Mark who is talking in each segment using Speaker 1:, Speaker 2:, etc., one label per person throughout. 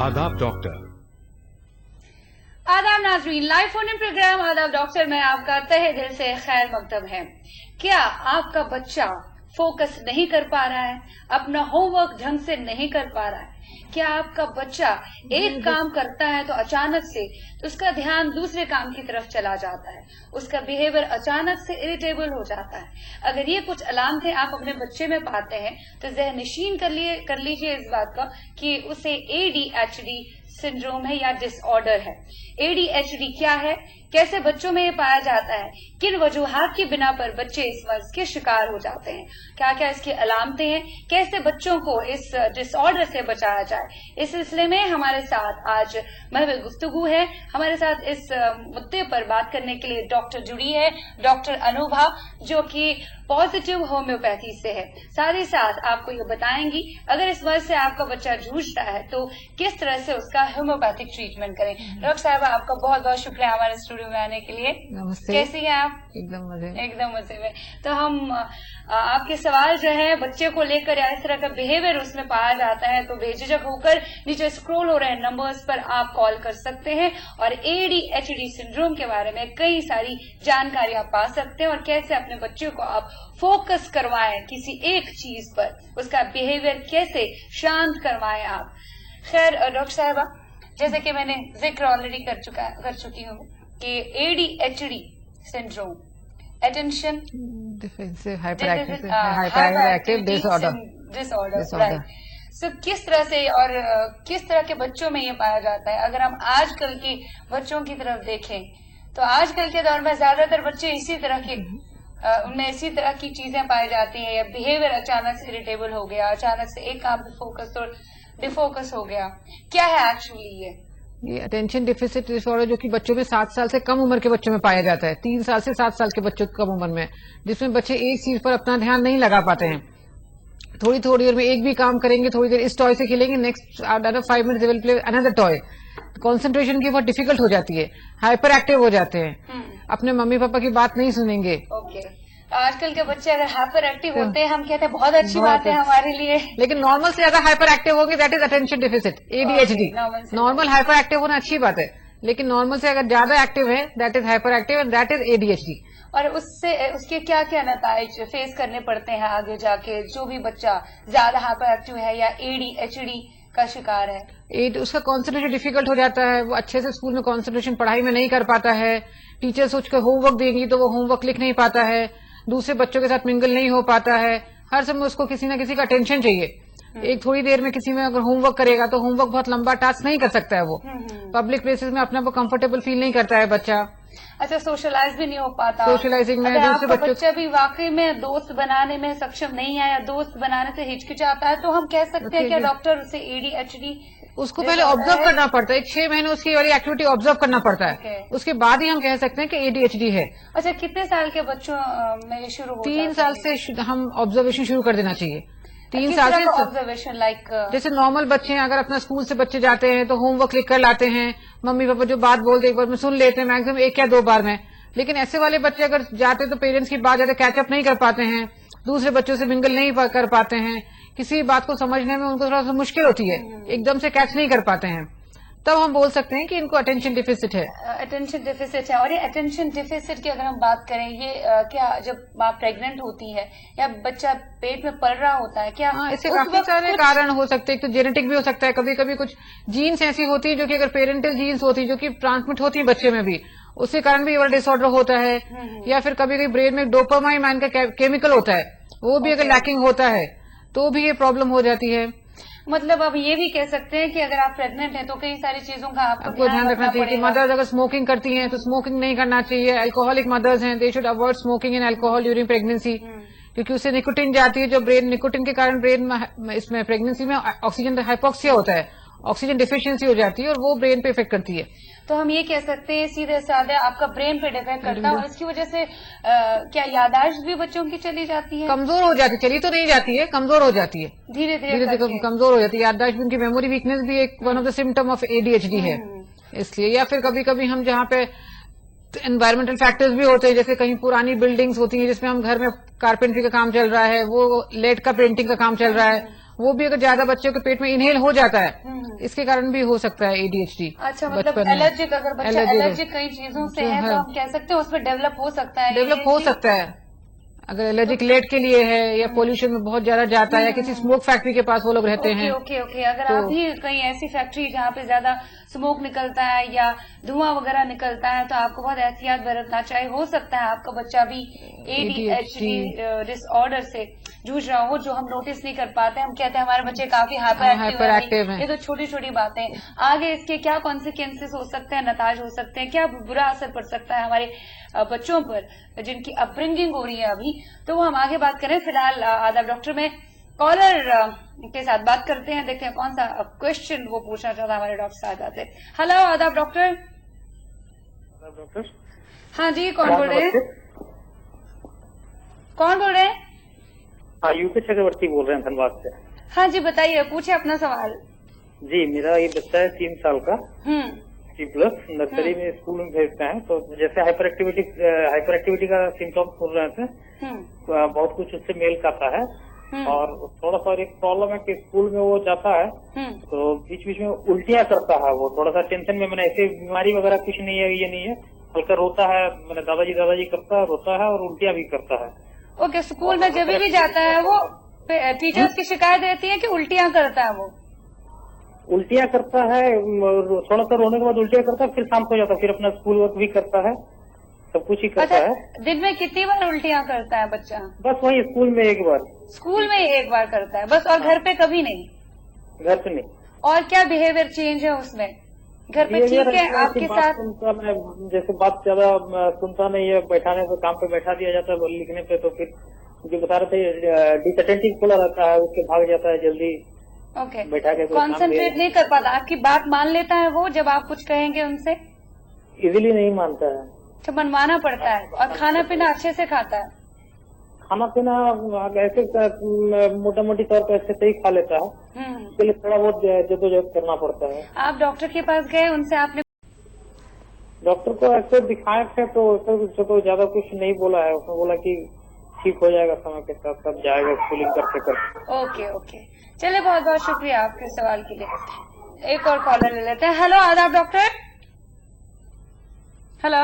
Speaker 1: आदाब डॉक्टर।
Speaker 2: आदाब नाज़रीन, live phone in programme Adaab doctor में आपका तहे दिल से खैर मकदम है। क्या आपका बच्चा फोकस नहीं कर पा रहा है, अपना होमवर्क ढंग से नहीं कर पा रहा है? क्या आपका बच्चा एक काम करता है तो अचानक से उसका ध्यान दूसरे काम की तरफ चला जाता है, उसका बिहेवियर अचानक से इरिटेबल हो जाता है? अगर ये कुछ अलामतें आप अपने बच्चे में पाते हैं तो ज़हन नशीन कर लीजिए इस बात का कि उसे ADHD सिंड्रोम है या डिसऑर्डर है। ADHD क्या है, कैसे बच्चों में ये पाया जाता है, किन वजूहात की बिना पर बच्चे इस मर्ज के शिकार हो जाते हैं, क्या क्या इसकी अलामतें हैं, कैसे बच्चों को इस डिसऑर्डर से बचाया जाए, इस सिलसिले में हमारे साथ आज महफिल गुफ्तगू है। हमारे साथ इस मुद्दे पर बात करने के लिए डॉक्टर जुड़ी है, डॉक्टर अनुभा, जो कि पॉजिटिव होम्योपैथी से है। साथ ही साथ आपको ये बताएंगी अगर इस मर्ज से आपका बच्चा जूझता है तो किस तरह से उसका होम्योपैथिक ट्रीटमेंट करें। डॉक्टर साहबा, आपका बहुत बहुत शुक्रिया हमारे स्टूडियो में आने के लिए।
Speaker 3: नमस्ते।
Speaker 2: कैसी हैं आप? एकदम मजे में। तो हम आपके सवाल जो है बच्चे को लेकर या इस तरह का बिहेवियर उसमें पाया जाता है तो बेझिझक होकर नीचे स्क्रॉल हो रहे नंबर्स पर आप कॉल कर सकते हैं और ADHD सिंड्रोम के बारे में कई सारी जानकारी आप पा सकते हैं और कैसे अपने बच्चे को आप फोकस करवाएं किसी एक चीज पर, उसका बिहेवियर कैसे शांत करवाएं आप। खैर डॉक्टर साहबा, जैसे कि मैंने जिक्र ऑलरेडी कर चुकी हूँ कि ADHD syndrome attention
Speaker 3: defensive hyperactive disorder.
Speaker 2: So किस तरह से और किस तरह के बच्चों में ये पाया जाता है? अगर हम आजकल के बच्चों की तरफ देखें तो आजकल के दौर में ज्यादातर बच्चे इसी तरह के उनमें इसी तरह की चीजें पाई जाती हैं, या बिहेवियर अचानक से इरिटेबल हो गया, अचानक से एक काम पे फोकस और डिफोकस हो गया। क्या है एक्चुअली ये
Speaker 3: अटेंशन डिफिसिट डिसऑर्डर, जो कि बच्चों में 7 साल से कम उम्र के बच्चों में पाया जाता है, 3 साल से 7 साल के बच्चों की कम उम्र में, जिसमें बच्चे एक चीज पर अपना ध्यान नहीं लगा पाते हैं। थोड़ी थोड़ी देर में एक भी काम करेंगे, थोड़ी देर इस टॉय से खेलेंगे, next 5 minute they will play another toy. Concentration की बहुत डिफिकल्ट हो जाती है, हाइपर एक्टिव हो जाते हैं, अपने मम्मी पापा की बात नहीं सुनेंगे।
Speaker 2: आजकल के बच्चे अगर हाइपर एक्टिव होते हैं, हम कहते हैं बहुत अच्छी बात है हमारे लिए,
Speaker 3: लेकिन नॉर्मल से अगर हाइपर एक्टिव होंगे that is attention deficit ADHD। Normal hyper active होना अच्छी बात है, लेकिन नॉर्मल से अगर ज्यादा एक्टिव है that is hyper active and that is ADHD।
Speaker 2: और उससे उसके क्या क्या नताइज फेस करने पड़ते हैं आगे जाके, जो भी बच्चा ज्यादा हाइपर एक्टिव है या ADHD का शिकार है?
Speaker 3: उसका कॉन्सेंट्रेशन डिफिकल्ट हो जाता है, वो अच्छे से स्कूल में कॉन्सेंट्रेशन पढ़ाई में नहीं कर पाता है, टीचर सोच कर होमवर्क देंगी तो वो होमवर्क लिख नहीं पाता है, दूसरे बच्चों के साथ मिंगल नहीं हो पाता है, हर समय उसको किसी ना किसी का टेंशन चाहिए। एक थोड़ी देर में किसी में अगर होमवर्क करेगा तो होमवर्क बहुत लंबा टास्क नहीं कर सकता है, वो पब्लिक प्लेसेस में अपने आप को कंफर्टेबल फील नहीं करता है बच्चा।
Speaker 2: अच्छा, सोशलाइज भी नहीं हो पाता,
Speaker 3: सोशलाइजिंग में दूसरे बच्चों
Speaker 2: बच्चा भी वाकई में दोस्त बनाने में सक्षम नहीं है या दोस्त बनाने से हिचकिचाता है, तो हम कह सकते हैं क्या डॉक्टर उसे ADHD?
Speaker 3: उसको पहले ऑब्जर्व करना पड़ता है, 6 महीने उसकी वाली एक्टिविटी ऑब्जर्व करना पड़ता है, उसके बाद ही हम कह सकते हैं कि ADHD है।
Speaker 2: अच्छा, कितने साल के बच्चों में ये शुरू होता है?
Speaker 3: 3 साल से हम ऑब्जर्वेशन शुरू कर देना चाहिए। 3 साल से
Speaker 2: ऑब्जर्वेशन लाइक
Speaker 3: जैसे नॉर्मल बच्चे हैं, अगर अपना स्कूल से बच्चे जाते हैं तो होमवर्क लिख कर लाते हैं, मम्मी पापा जो बात बोलते एक बार में सुन लेते हैं, मैक्सिमम 1 या 2 बार में। लेकिन ऐसे वाले बच्चे अगर जाते तो पेरेंट्स की बात ज्यादा कैचअप नहीं कर पाते हैं, दूसरे बच्चों से मिंगल नहीं कर पाते हैं, किसी बात को समझने में उनको थोड़ा सा मुश्किल होती है, एकदम से कैच नहीं कर पाते हैं, तब हम बोल सकते हैं कि इनको अटेंशन डिफिसिट है।
Speaker 2: अटेंशन डिफिसिट है। और ये अटेंशन डिफिसिट की अगर हम बात करें, ये क्या जब आप प्रेग्नेंट होती है या बच्चा पेट में पल रहा होता है, क्या
Speaker 3: इससे काफी सारे कारण हो सकते हैं। तो जेनेटिक भी हो सकता है, कभी कभी कुछ जीन्स ऐसी होती है जो कि अगर पेरेंटल जीन्स होती है जो कि ट्रांसमिट होती है बच्चे में भी, उसके कारण भी ये डिसऑर्डर होता है। या फिर कभी कभी ब्रेन में डोपामाइन का केमिकल होता है, वो भी अगर लैकिंग होता है तो भी ये प्रॉब्लम हो जाती है।
Speaker 2: मतलब अब ये भी कह सकते हैं कि अगर आप प्रेग्नेंट हैं तो कई सारी चीजों का आपको
Speaker 3: ध्यान रखना चाहिए कि मदर्स अगर स्मोकिंग करती हैं तो स्मोकिंग नहीं करना चाहिए। अल्कोहलिक मदर्स हैं, they should avoid smoking and alcohol during pregnancy, क्योंकि उससे निकोटिन जाती है, जो ब्रेन निकोटिन के कारण ब्रेन में इसमें प्रेगनेंसी में ऑक्सीजन हाइपोक्सिया होता है, ऑक्सीजन डिफिशियंसी हो जाती है और वो ब्रेन पे इफेक्ट करती है।
Speaker 2: तो हम ये कह सकते हैं सीधे साधे आपका ब्रेन पे डिफेक्ट करता है और इसकी वजह से क्या याददाश्त भी बच्चों की चली जाती है?
Speaker 3: कमजोर हो जाती है, चली तो नहीं जाती है, कमजोर हो जाती है,
Speaker 2: धीरे धीरे
Speaker 3: कमजोर हो जाती है याददाश्त। उनकी मेमोरी वीकनेस भी एक one of the symptom of ADHD है, इसलिए। या फिर कभी कभी हम जहाँ पे एनवायरमेंटल फैक्टर्स भी होते हैं, जैसे कहीं पुरानी बिल्डिंग्स होती हैं जिसमें हम घर में कारपेंटरी का काम चल रहा है, वो लेड का पेंटिंग का काम चल रहा है, वो भी अगर ज्यादा बच्चों के पेट में इनहेल हो जाता है, इसके कारण भी हो सकता है ADHD।
Speaker 2: अच्छा, मतलब एलर्जिक, अगर बच्चा एलर्जिक कई चीजों से है तो हम कह सकते हैं उसमें डेवलप हो सकता है,
Speaker 3: डेवलप हो सकता है। अगर एलर्जिक लेट के लिए है या पोल्यूशन में बहुत ज्यादा जाता है या किसी स्मोक फैक्ट्री के पास वो लोग रहते हैं।
Speaker 2: ओके, अगर आप भी कहीं ऐसी फैक्ट्री जहाँ पे ज्यादा स्मोक निकलता है या धुआं वगैरह निकलता है तो आपको बहुत एहतियात बरतना चाहिए। हो सकता है आपका बच्चा भी ADHD डिसऑर्डर से जूझ रहा हो, जो हम नोटिस नहीं कर पाते। हम कहते हैं हमारे बच्चे काफी हाइपर एक्टिव हैं। ये तो छोटी छोटी बातें, आगे इसके क्या कॉन्सिक्वेंसेस हो सकते हैं, नताज हो सकते हैं, क्या बुरा असर पड़ सकता है हमारे बच्चों पर जिनकी अपब्रिंगिंग हो रही है अभी, तो वो हम आगे बात करें। फिलहाल आदाब डॉक्टर में कॉलर के साथ बात करते हैं, देखते हैं कौन सा क्वेश्चन वो पूछना चाहता हमारे डॉक्टर साहब आते। हेलो आदाब डॉक्टर। हाँ जी, कौन बोल रहे हैं? कौन बोल रहे हैं?
Speaker 1: हाँ, यूपी चक्रवर्ती बोल रहे हैं धनबाद से।
Speaker 2: हाँ जी, बताइए, पूछे अपना सवाल।
Speaker 1: जी, मेरा ये बच्चा है 3 साल का, C+, नर्सरी में स्कूल में भेजते हैं। तो जैसे हाइपर एक्टिविटी का सिम्टम्स सुन रहे थे, बहुत कुछ उससे मेल खाता है। और थोड़ा सा एक प्रॉब्लम है कि स्कूल में वो जाता है तो बीच बीच में उल्टियां करता है। वो थोड़ा सा टेंशन में, मैंने ऐसे बीमारी वगैरह कुछ नहीं है, ये नहीं है, हल्का रोता है, मैंने दादाजी करता है, रोता है और उल्टियां भी करता है।
Speaker 2: ओके, स्कूल में जब भी जाता है वो टीचर्स की शिकायत रहती है कि उल्टियां करता है, वो
Speaker 1: उल्टियां करता है, थोड़ा सा रोने के बाद उल्टियां करता है, फिर शांत हो जाता है, फिर अपना स्कूल वर्क भी करता है, सब कुछ ही करता है।
Speaker 2: दिन में कितनी बार उल्टियां करता है बच्चा?
Speaker 1: बस वही स्कूल में एक बार।
Speaker 2: स्कूल में एक बार करता है बस, और घर पे कभी नहीं?
Speaker 1: घर पे नहीं।
Speaker 2: और क्या बिहेवियर चेंज है उसमें? घर पे ठीक है आपके साथ?
Speaker 1: जैसे बात ज्यादा सुनता नहीं है, बैठाने पे, काम पे बैठा दिया जाता है, लिखने पे तो फिर जो बता रहे थे डिसअटेंटिव खुला रहता है, उसके भाग जाता है जल्दी।
Speaker 2: ओके,
Speaker 1: बैठा के
Speaker 2: कॉन्सेंट्रेट नहीं कर पाता, आपकी बात मान लेता है वो जब आप कुछ कहेंगे उनसे?
Speaker 1: इजीली नहीं मानता है,
Speaker 2: तो मनवाना पड़ता है। और खाना पीना अच्छे से खाता है?
Speaker 1: खाना पीना ऐसे मोटा मोटी तौर पर अच्छे से ही खा लेता है, इसके लिए थोड़ा बहुत जद्दोजहद करना पड़ता है।
Speaker 2: आप डॉक्टर के पास गए, उनसे आपने?
Speaker 1: डॉक्टर को ऐसे दिखाए थे तो ज्यादा कुछ नहीं बोला है, उसने बोला कि ठीक हो जाएगा समय के साथ, सब जाएगा स्कूलिंग करते करते।
Speaker 2: ओके, चलिए, बहुत बहुत शुक्रिया आपके सवाल के लिए। एक और कॉलर ले लेते हैं। हेलो आदाब डॉक्टर। हेलो।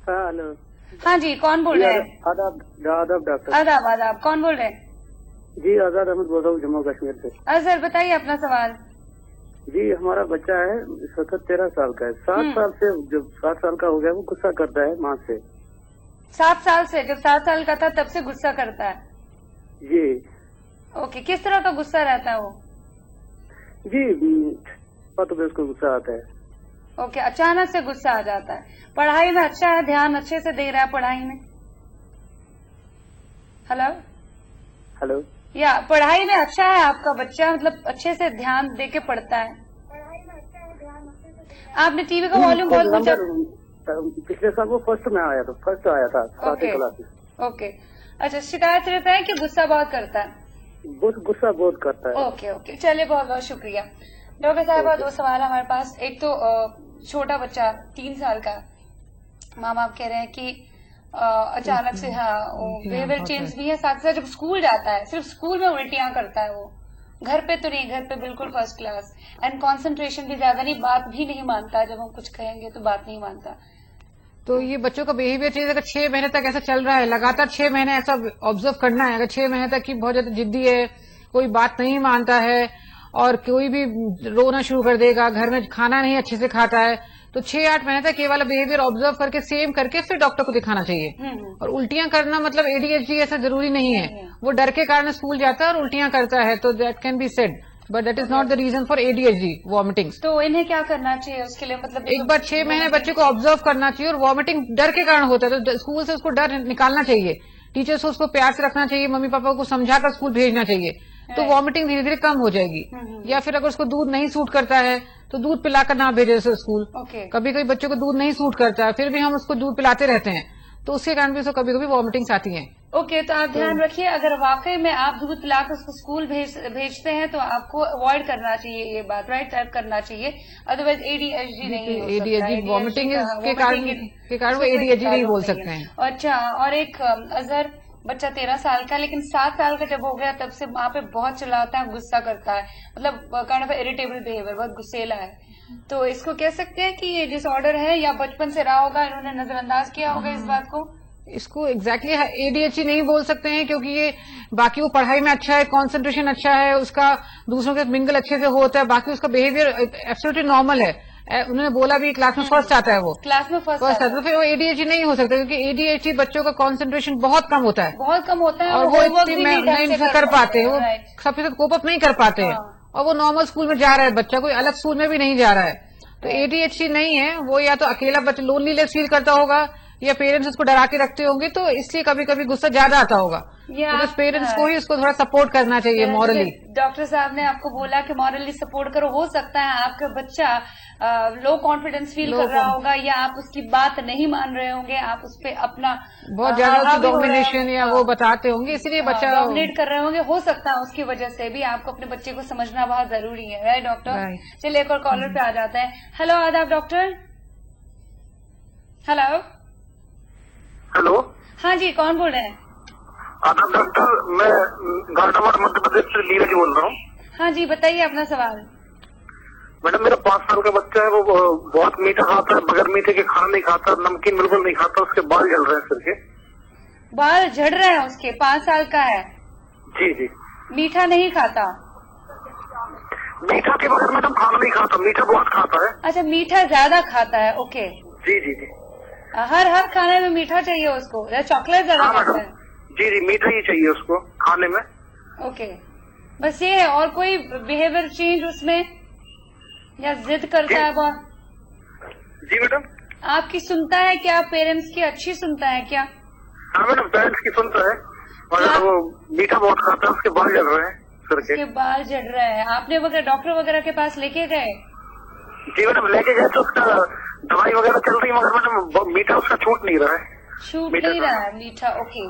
Speaker 1: हाँ, हेलो।
Speaker 2: हाँ जी, कौन बोल रहे हैं?
Speaker 1: आदाब डॉक्टर।
Speaker 2: आदाब, कौन बोल रहे हैं?
Speaker 1: जी, आजाद अहमद बोल रहा हूँ, जम्मू कश्मीर से।
Speaker 2: अजहर, बताइए अपना सवाल।
Speaker 1: जी, हमारा बच्चा है इस वक्त 13 साल का है। 7 साल से, जब 7 साल का हो गया, वो गुस्सा करता है माँ से।
Speaker 2: 7 साल से? जब 7 साल का था तब से गुस्सा करता है?
Speaker 1: जी।
Speaker 2: ओके, किस तरह का गुस्सा रहता है वो?
Speaker 1: जी, तो उसको गुस्सा आता है।
Speaker 2: ओके, अचानक से गुस्सा आ जाता है। पढ़ाई में अच्छा है, ध्यान अच्छे से दे रहा है पढ़ाई में? हेलो। या पढ़ाई में अच्छा है आपका बच्चा, मतलब अच्छे से ध्यान दे के पढ़ता है? आपने टीवी का वॉल्यूम बहुत ऊंचा?
Speaker 1: पिछले साल वो फर्स्ट आया था 7वीं क्लास में।
Speaker 2: ओके, अच्छा, शिकायत रहता है कि गुस्सा बहुत करता है?
Speaker 1: गुस्सा बहुत करता है।
Speaker 2: ओके, चलिए, बहुत बहुत शुक्रिया डॉक्टर साहब। 2 सवाल हमारे पास। एक तो छोटा बच्चा 3 साल का, माँ बाप कह रहे हैं कि अचानक से बिहेवियर चेंज भी है, साथ साथ जब स्कूल जाता है सिर्फ स्कूल में उल्टियां करता है वो, घर पे तो नहीं, घर पे बिल्कुल फर्स्ट क्लास, एंड कंसंट्रेशन भी ज्यादा नहीं, बात भी नहीं मानता, जब हम कुछ कहेंगे तो बात नहीं मानता।
Speaker 3: तो ये बच्चों का बिहेवियर चेंज अगर 6 महीने तक ऐसा चल रहा है, लगातार 6 महीने ऐसा ऑब्जर्व करना है, अगर 6 महीने तक की बहुत ज्यादा जिद्दी है, कोई बात नहीं मानता है और कोई भी रोना शुरू कर देगा, घर में खाना नहीं अच्छे से खाता है, तो 6-8 महीने तक ये वाला बिहेवियर ऑब्जर्व करके सेम करके फिर डॉक्टर को दिखाना चाहिए। और उल्टियां करना मतलब ADHD ऐसा जरूरी नहीं है, वो डर के कारण स्कूल जाता है और उल्टियां करता है, तो that can be said, but that is not the reason for ADHD vomitings.
Speaker 2: तो इन्हें क्या करना चाहिए उसके लिए? मतलब
Speaker 3: एक बार 6 महीने बच्चे को ऑब्जर्व करना चाहिए, और वॉमिटिंग डर के कारण होता है तो स्कूल से उसको डर निकालना चाहिए, टीचर्स को उसको प्यार से रखना चाहिए, मम्मी पापा को समझाकर स्कूल भेजना चाहिए, तो वॉमिटिंग धीरे धीरे कम हो जाएगी। या फिर अगर उसको दूध नहीं सूट करता है तो दूध पिलाकर ना भेजे स्कूल। कभी कभी बच्चों को दूध नहीं सूट करता है, फिर भी हम उसको दूध पिलाते रहते हैं, तो उसके कारण भी उसको कभी कभी वॉमिटिंग्स आती हैं।
Speaker 2: ओके, तो आप ध्यान रखिए, अगर वाकई में आप दूध पिलाकर उसको स्कूल भेजते हैं तो आपको अवॉइड करना चाहिए ये बात, राइट, टाइप करना चाहिए, अदरवाइज ADHD नहीं हो सकता।
Speaker 3: ADHD वॉमिटिंग के कारण वो ADHD नहीं बोल सकते हैं।
Speaker 2: अच्छा, और एक अजहर, बच्चा 13 साल का, लेकिन 7 साल का जब हो गया तब से वहां पे बहुत चिल्लाता है, गुस्सा करता है, मतलब काइंड ऑफ इरिटेबल बिहेवियर, बहुत गुस्सेला है। तो इसको कह सकते हैं कि ये डिसऑर्डर है या बचपन से रहा होगा, इन्होंने नजरअंदाज किया होगा इस बात को?
Speaker 3: इसको एग्जैक्टली ADHD नहीं बोल सकते हैं, क्योंकि ये बाकी वो पढ़ाई में अच्छा है, कंसंट्रेशन अच्छा है, उसका दूसरों के मिंगल अच्छे से होता है, बाकी उसका बिहेवियर एब्सोल्युटली नॉर्मल है। उन्होंने बोला भी क्लास में फर्स्ट आता है, वो
Speaker 2: क्लास में फर्स्ट
Speaker 3: आता है, तो फिर वो ADHD नहीं हो सकता, क्योंकि ADHD बच्चों का कंसंट्रेशन बहुत कम होता है,
Speaker 2: बहुत कम होता है
Speaker 3: और वो इतनी नहीं कर पाते, वो
Speaker 2: राइट।
Speaker 3: सबके साथ कोप अप नहीं कर पाते हैं, और वो नॉर्मल स्कूल में जा रहा है बच्चा, कोई अलग स्कूल में भी नहीं जा रहा है। तो ADHD नहीं है वो, या तो अकेला बच्चा लोनलीनेस फील करता होगा, या पेरेंट्स उसको डरा के रखते होंगे, तो इसलिए कभी कभी गुस्सा ज्यादा आता होगा। तो पेरेंट्स को ही उसको थोड़ा सपोर्ट करना चाहिए मॉरली।
Speaker 2: डॉक्टर साहब ने आपको बोला कि मॉरली सपोर्ट करो। हो सकता है आपका बच्चा लो कॉन्फिडेंस फील कर रहा होगा, या आप उसकी बात नहीं मान रहे होंगे, आप उस पर अपना
Speaker 3: बहुत ज्यादा डोमिनेशन या वो बताते होंगे, इसलिए बच्चा
Speaker 2: डोमिनेट कर रहे होंगे। हो सकता है उसकी वजह से भी आपको अपने बच्चे को समझना बहुत जरूरी है, राइट डॉक्टर? चलिए एक और कॉलर पे आ जाते हैं। हेलो, आदाब डॉक्टर। हेलो
Speaker 4: हेलो,
Speaker 2: हाँ जी, कौन बोल रहे हैं?
Speaker 4: आदाब डॉक्टर, मैं गाजियाबाद मध्य प्रदेश से नीरज बोल रहा हूँ।
Speaker 2: हाँ जी, बताइए अपना सवाल।
Speaker 4: मैडम, मेरा 5 साल का बच्चा है, वो बहुत मीठा खाता है, बगैर मीठे के खाना नहीं खाता, नमकीन बिल्कुल नहीं खाता, उसके बाल जल रहे हैं सिर के।
Speaker 2: बाल झड़ रहे हैं उसके? 5 साल का है।
Speaker 4: जी जी।
Speaker 2: मीठा नहीं खाता?
Speaker 4: मीठा के बगैर मैडम खाना नहीं खाता, मीठा बहुत खाता है।
Speaker 2: अच्छा, मीठा ज्यादा खाता है, ओके।
Speaker 4: जी जी जी।
Speaker 2: हर खाने में मीठा चाहिए उसको, या चॉकलेट ज्यादा खाता है?
Speaker 4: जी जी, मीठा ही चाहिए उसको खाने में।
Speaker 2: ओके, बस ये है, और कोई बिहेवियर चेंज उसमें, या जिद करता है बहुत?
Speaker 4: जी मैडम।
Speaker 2: आपकी सुनता है क्या? पेरेंट्स की अच्छी सुनता है क्या?
Speaker 4: हाँ मैडम, पेरेंट्स की सुनता है, और वो मीठा बहुत खाता है, उसके बाल जल रहे हैं सिर के।
Speaker 2: उसके बाल जल रहे हैं। आपने डॉक्टर वगैरह के पास लेके गए?
Speaker 4: जी मैडम, लेके गए तो उसका दवाई वगैरह चल रही है, मगर मैडम मीठा उसका छूट नहीं रहा है।
Speaker 2: छूट नहीं रहा है मीठा, ओके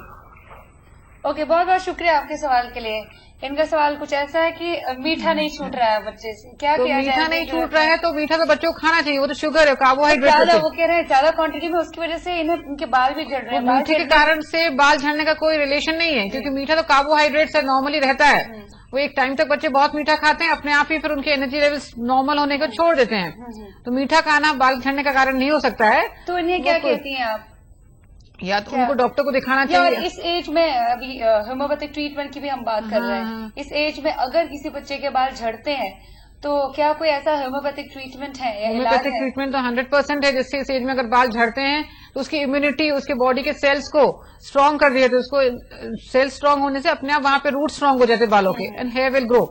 Speaker 2: ओके। बहुत बहुत शुक्रिया आपके सवाल के लिए। इनका सवाल कुछ ऐसा है कि मीठा नहीं छूट रहा है बच्चे से, क्या
Speaker 3: तो
Speaker 2: किया जाए?
Speaker 3: मीठा नहीं छूट रहा है तो मीठा तो बच्चों को खाना चाहिए, वो तो शुगर है, कार्बोहाइड्रेट
Speaker 2: ज्यादा, वो कह रहे हैं ज्यादा क्वांटिटी में, उसकी वजह से इनके बाल भी झड़ रहे हैं।
Speaker 3: मीठे के कारण से बाल झड़ने का कोई रिलेशन नहीं है, क्योंकि मीठा तो कार्बोहाइड्रेट से नॉर्मली रहता है। वो एक टाइम तक बच्चे बहुत मीठा खाते हैं, अपने आप ही फिर उनके एनर्जी लेवल्स नॉर्मल होने को छोड़ देते हैं। तो मीठा खाना बाल झड़ने का कारण नहीं हो सकता है।
Speaker 2: तो इन्हें क्या कहती हैं आप?
Speaker 3: या तो उनको डॉक्टर को दिखाना चाहिए।
Speaker 2: और इस एज में, अभी होम्योपैथिक ट्रीटमेंट की भी हम बात कर रहे हैं, इस एज में अगर किसी बच्चे के बाल झड़ते हैं तो क्या कोई ऐसा होम्योपैथिक ट्रीटमेंट है या
Speaker 3: होम्योपैथिक ट्रीटमेंट तो 100% है, जिससे इस एज में अगर बाल झड़ते हैं तो उसकी इम्यूनिटी, उसके बॉडी के सेल्स को स्ट्रांग कर दिया, तो उसको सेल स्ट्रांग होने से अपने आप वहां पे रूट स्ट्रांग हो जाते हैं बालों के, एंड हेयर विल ग्रो।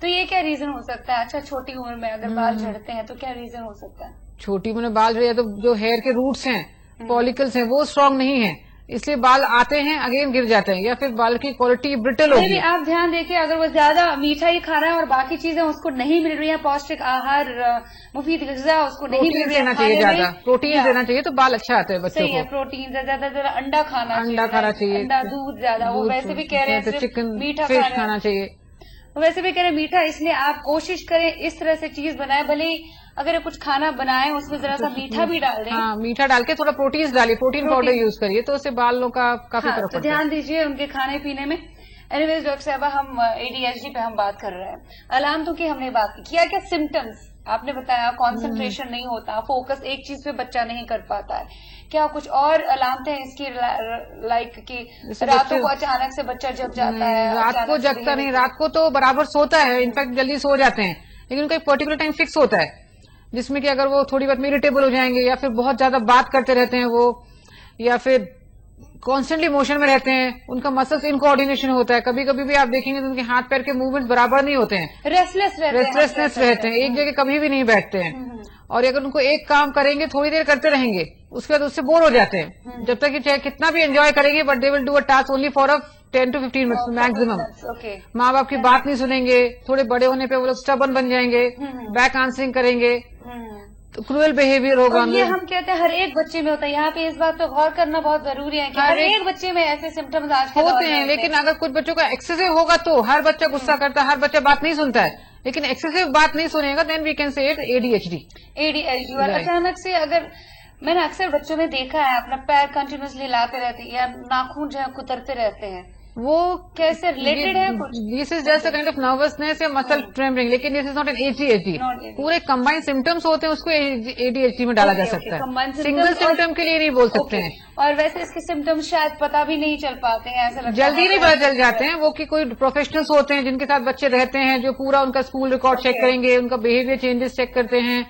Speaker 2: तो ये क्या रीजन हो सकता है? अच्छा, छोटी उम्र में अगर बाल झड़ते हैं तो क्या रीजन हो सकता है?
Speaker 3: छोटी उम्र में बाल झड़े तो जो हेयर के रूट्स हैं, पॉलिकल्स हैं, वो स्ट्रांग नहीं है, इसलिए बाल आते हैं अगेन गिर जाते हैं, या फिर बाल की क्वालिटी ब्रिटल होगी।
Speaker 2: आप ध्यान देखिए, अगर वो ज्यादा मीठा ही खा रहा है और बाकी चीजें उसको नहीं मिल रही है, पौष्टिक आहार, मुफीद ग़िज़ा उसको नहीं मिल रही है,
Speaker 3: देना चाहिए, ज्यादा प्रोटीन देना चाहिए, तो बाल अच्छा आता है बच्चों को।
Speaker 2: प्रोटीन ज्यादा अंडा खाना चाहिए, अंडा, दूध ज्यादा। वो वैसे भी कह रहे हैं
Speaker 3: चिकन,
Speaker 2: मीठा
Speaker 3: फिश खाना चाहिए,
Speaker 2: वैसे भी कह रहे हैं मीठा, इसलिए आप कोशिश करें इस तरह से चीज बनाए, भले अगर कुछ खाना बनाए उसमें जरा सा मीठा भी डाल दें।
Speaker 3: हाँ, मीठा डाल के थोड़ा प्रोटीन डालिए, प्रोटीन पाउडर यूज करिए, तो उससे बालों का काफी फर्क पड़ता है।
Speaker 2: ध्यान दीजिए उनके खाने पीने में। एनीवेज डॉक्टर साहब, हम ADHD पे हम बात कर रहे हैं, अलामतों की हमने बात की। क्या क्या सिम्टम्स आपने बताया? कंसंट्रेशन नहीं होता, फोकस एक चीज पे बच्चा नहीं कर पाता है, क्या कुछ और अलामतें हैं इसकी? लाइक कि रातों को अचानक से बच्चा जग जाता है?
Speaker 3: रात को जगता नहीं, रात को तो बराबर सोता है, इनफैक्ट जल्दी सो जाते हैं, लेकिन उनका एक पर्टिकुलर टाइम फिक्स होता है जिसमें कि अगर वो थोड़ी बहुत इरिटेबल हो जाएंगे, या फिर बहुत ज्यादा बात करते रहते हैं वो, या फिर कॉन्स्टेंटली मोशन में रहते हैं, उनका इनकोऑर्डिनेशन होता है। कभी कभी भी आप देखेंगे तो उनके हाथ पैर के मूवमेंट बराबर नहीं होते हैं, रेस्टलेसनेस रहते हैं, एक जगह कभी भी नहीं बैठते हैं, और अगर उनको एक काम करेंगे थोड़ी देर करते रहेंगे, उसके बाद उससे बोर हो जाते हैं, जब तक कि चाहे कितना भी एंजॉय करेंगे, but they will do a task only for 10 to 15 minutes maximum. माँ बाप की बात नहीं सुनेंगे, थोड़े बड़े होने पे वो लोग स्टबन बन जाएंगे, बैक आंसरिंग करेंगे, तो क्रूअल बिहेवियर होगा।
Speaker 2: ये हम कहते हैं हर एक बच्चे में होता है, यहाँ पे इस बात पे गौर करना बहुत जरूरी है कि हर एक बच्चे में ऐसे सिम्टम्स आज के
Speaker 3: होते हैं, लेकिन अगर कुछ बच्चों का एक्सेसिव होगा तो हर बच्चा गुस्सा करता है, हर बच्चा बात नहीं सुनता है, लेकिन एक्सेसिव बात नहीं सुनेगा, then we can say it ADHD।
Speaker 2: और अचानक से अगर मैंने अक्सर बच्चों में देखा है अपना पैर कंटिन्यूसली हिलाते रहते हैं या नाखून जो है कुतरते रहते हैं,
Speaker 3: वो
Speaker 2: कैसे रिलेटेड है कुछ?
Speaker 3: This is just a kind of nervousness या मसल ट्रेमरिंग, लेकिन this is not an ADHD। पूरे कंबाइंड सिम्टम्स होते हैं, उसको ADHD में डाला जा सकता है, सिंगल सिम्टम के लिए नहीं बोल सकते हैं।
Speaker 2: और वैसे इसके सिम्टम्स शायद पता भी नहीं चल पाते हैं, ऐसा लगता है
Speaker 3: जल्दी नहीं पता चल जाते हैं। वो कि कोई प्रोफेशनल्स होते हैं जिनके साथ बच्चे रहते हैं, जो पूरा उनका स्कूल रिकॉर्ड चेक करेंगे, उनका बिहेवियर चेंजेस चेक करते हैं,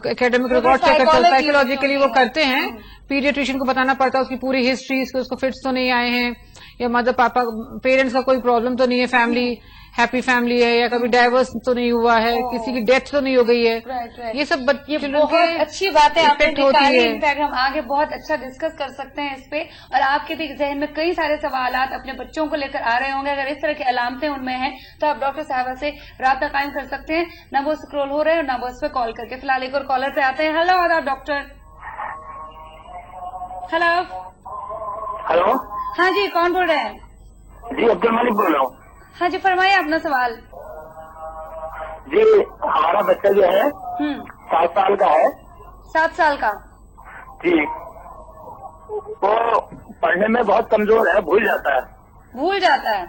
Speaker 3: एकेडमिक रिकॉर्ड चेक करते हैं, साइकोलॉजिकली वो करते हैं। पीडियाट्रिशियन को बताना पड़ता है उसकी पूरी हिस्ट्री, उसको फिट्स तो नहीं आए हैं, या मदर पापा पेरेंट्स का कोई प्रॉब्लम तो नहीं है, फैमिली हैप्पी फैमिली है, या कभी डाइवर्स तो नहीं हुआ है, किसी की डेथ तो नहीं हो गई है। ये सब
Speaker 2: बहुत अच्छी बात है आपने निकाली। इनफैक्ट हम आगे बहुत अच्छा डिस्कस कर सकते हैं इस पे। और आपके भी जहन में कई सारे सवालात अपने बच्चों को लेकर आ रहे होंगे, अगर इस तरह की अलामतें उनमें हैं तो आप डॉक्टर साहबा से राब्ता कायम कर सकते हैं। ना वो स्क्रॉल हो रहे हैं ना वो इस पे कॉल करके। फिलहाल एक और कॉलर पे आते हैं। हेलो आदाब डॉक्टर। हेलो
Speaker 4: हेलो,
Speaker 2: हाँ जी, कौन बोल रहे हैं?
Speaker 4: जी अब्दुल मालिक बोल रहा हूँ।
Speaker 2: हाँ जी, फरमाइए अपना सवाल।
Speaker 4: जी हमारा बच्चा जो है 7 साल का है।
Speaker 2: 7 साल का?
Speaker 4: जी, वो पढ़ने में बहुत कमजोर है, भूल जाता है।
Speaker 2: भूल जाता है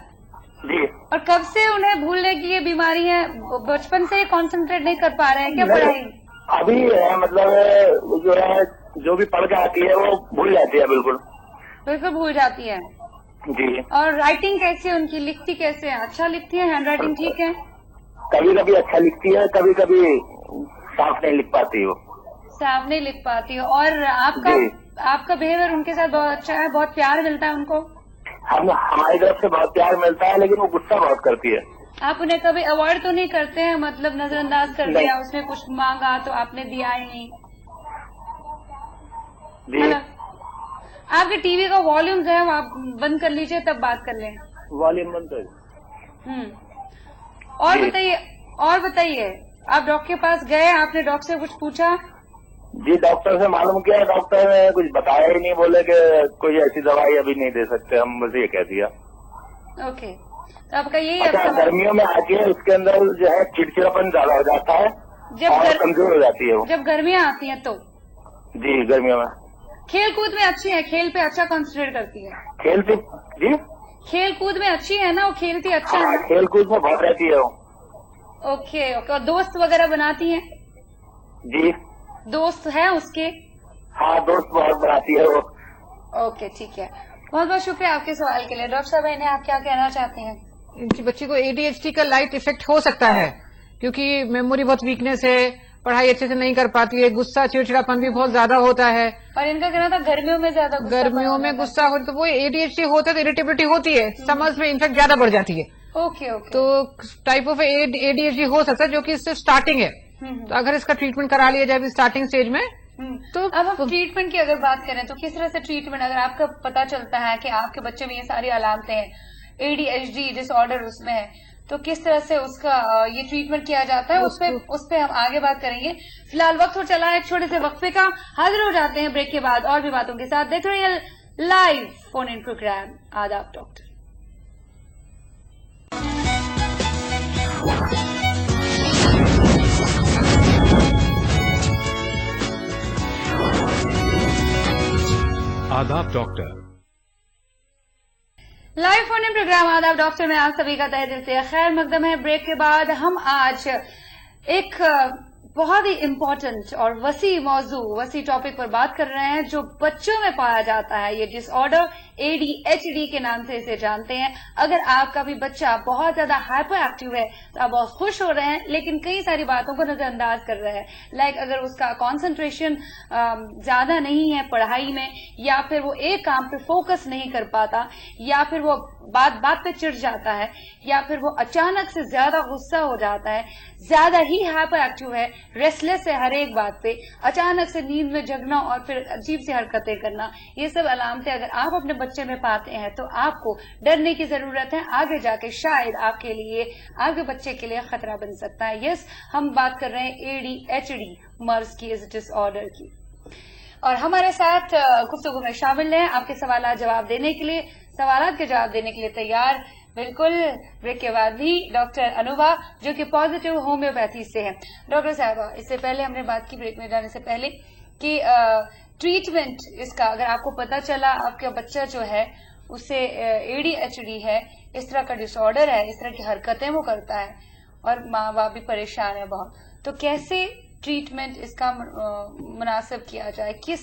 Speaker 4: जी।
Speaker 2: और कब से उन्हें भूलने की ये बीमारी है? बचपन से कंसंट्रेट नहीं कर पा रहे हैं क्या पढ़ाई?
Speaker 4: अभी है, मतलब जो है जो भी पढ़ के आती है वो भूल जाती है, बिल्कुल
Speaker 2: बिल्कुल भूल जाती है।
Speaker 4: जी।
Speaker 2: और राइटिंग कैसी है उनकी? लिखती कैसे है? अच्छा लिखती है? हैंड राइटिंग ठीक है?
Speaker 4: कभी कभी अच्छा लिखती है, कभी कभी साफ नहीं लिख पाती वो।
Speaker 2: साफ नहीं लिख पाती है। और आपका बिहेवियर उनके साथ बहुत अच्छा है, बहुत प्यार मिलता है उनको?
Speaker 4: हमारी तरफ से बहुत प्यार मिलता है, लेकिन वो गुस्सा बहुत करती है।
Speaker 2: आप उन्हें कभी अवॉइड तो नहीं करते हैं, मतलब नजरअंदाज कर दिया, उसने कुछ मांगा तो आपने दिया ही नहीं?
Speaker 4: जी।
Speaker 2: आपके टीवी का वॉल्यूम जो है वो आप बंद कर लीजिए, तब बात कर लें।
Speaker 4: वॉल्यूम बंद कर।
Speaker 2: और बताइए आप डॉक्टर के पास गए, आपने डॉक्टर से कुछ पूछा?
Speaker 4: जी डॉक्टर से मालूम किया, डॉक्टर ने कुछ बताया ही नहीं, बोले कि कोई ऐसी दवाई अभी नहीं दे सकते हम, बस ये कह दिया।
Speaker 2: ओके, तो आपका यही
Speaker 4: अच्छा, गर्मियों में आती है, उसके अंदर जो है चिड़चिड़ापन ज्यादा हो जाता है और कमजोर हो जाती है वो।
Speaker 2: जब गर्मियाँ आती हैं तो?
Speaker 4: जी गर्मियों में। खेल
Speaker 2: कूद में अच्छी है, खेल पे अच्छा कंसंट्रेट करती है?
Speaker 4: खेल पे जी,
Speaker 2: खेल कूद में अच्छी है ना, वो खेलती अच्छा है?
Speaker 4: खेल कूद में बहुत रहती है वो।
Speaker 2: Okay okay. और दोस्त वगैरह बनाती है?
Speaker 4: जी।
Speaker 2: दोस्त है उसके?
Speaker 4: हाँ, दोस्त बहुत बनाती है वो।
Speaker 2: ओके ठीक है, बहुत बहुत शुक्रिया आपके सवाल के लिए। डॉक्टर साहब इन्हें आप क्या कहना चाहते हैं?
Speaker 3: बच्चे को ADHD का लाइट इफेक्ट हो सकता है, क्योंकि मेमोरी बहुत वीकनेस है, पढ़ाई अच्छे से नहीं कर पाती है, गुस्सा चिड़चिड़ापन भी बहुत ज्यादा होता है।
Speaker 2: और इनका कहना था गर्मियों में ज्यादा
Speaker 3: गर्मियों में गुस्सा हो, तो वो ADHD होता है तो इरिटेबिलिटी होती है, समर्स में इनफेक्ट ज्यादा बढ़ जाती है।
Speaker 2: Okay okay.
Speaker 3: तो टाइप ऑफ ADHD हो सकता है, जो कि इससे स्टार्टिंग है। तो अगर इसका ट्रीटमेंट करा लिया जाए स्टार्टिंग स्टेज में तो।
Speaker 2: अब हम ट्रीटमेंट की अगर बात करें तो किस तरह से ट्रीटमेंट, अगर आपका पता चलता है कि आपके बच्चे में ये सारी अलामतें हैं, ADHD डिसऑर्डर उसमें है, तो किस तरह से उसका ये ट्रीटमेंट किया जाता है, उस पे हम आगे बात करेंगे। फिलहाल वक्त हो चला है एक छोटे से वक्फे का, हाजिर हो जाते हैं ब्रेक के बाद और भी बातों के साथ। देख रहे हैं live phone in programme Adaab doctor.
Speaker 5: Adaab doctor.
Speaker 2: Live phone in programme Adaab doctor में आप सभी का तहे दिल से खैर मकदम है। ब्रेक के बाद हम आज एक बहुत ही इम्पोर्टेंट और वसी टॉपिक पर बात कर रहे हैं, जो बच्चों में पाया जाता है। ये डिसऑर्डर ADHD के नाम से इसे जानते हैं। अगर आपका भी बच्चा बहुत ज्यादा हाइपर एक्टिव है तो आप बहुत खुश हो रहे हैं, लेकिन कई सारी बातों को नजरअंदाज कर रहे हैं। लाइक अगर उसका कंसंट्रेशन ज्यादा नहीं है पढ़ाई में, या फिर वो एक काम पे फोकस नहीं कर पाता, या फिर वो बात पे चिढ़ जाता है, या फिर वो अचानक से ज्यादा गुस्सा हो जाता है, ज्यादा ही हाइपर एक्टिव है, रेस्टलेस है हर एक बात पे, अचानक से नींद में जगना और फिर अजीब सी हरकतें करना, ये सब अलामतें अगर आप अपने बच्चे में पाते हैं तो आपको डरने की जरूरत है। आगे जाके शायद आपके लिए, आपके बच्चे के लिए खतरा बन सकता है। यस, हम बात कर रहे हैं ADHD मर्ज की, इस डिसऑर्डर की। और हमारे साथ गुफ्तगू में शामिल हैं आपके सवाल जवाब देने के लिए, सवालात के जवाब देने के लिए तैयार बिल्कुल ब्रेक के बाद भी डॉक्टर अनुभा, जो कि पॉजिटिव होम्योपैथी से है। डॉक्टर साहब, इससे पहले हमने बात की ब्रेक में जाने से पहले कि ट्रीटमेंट इसका, अगर आपको पता चला आपका बच्चा जो है उसे ADHD है, इस तरह का डिसऑर्डर है, इस तरह की हरकतें वो करता है और माँ बाप भी परेशान है बहुत, तो कैसे ट्रीटमेंट इसका मुनासिब किया जाए, किस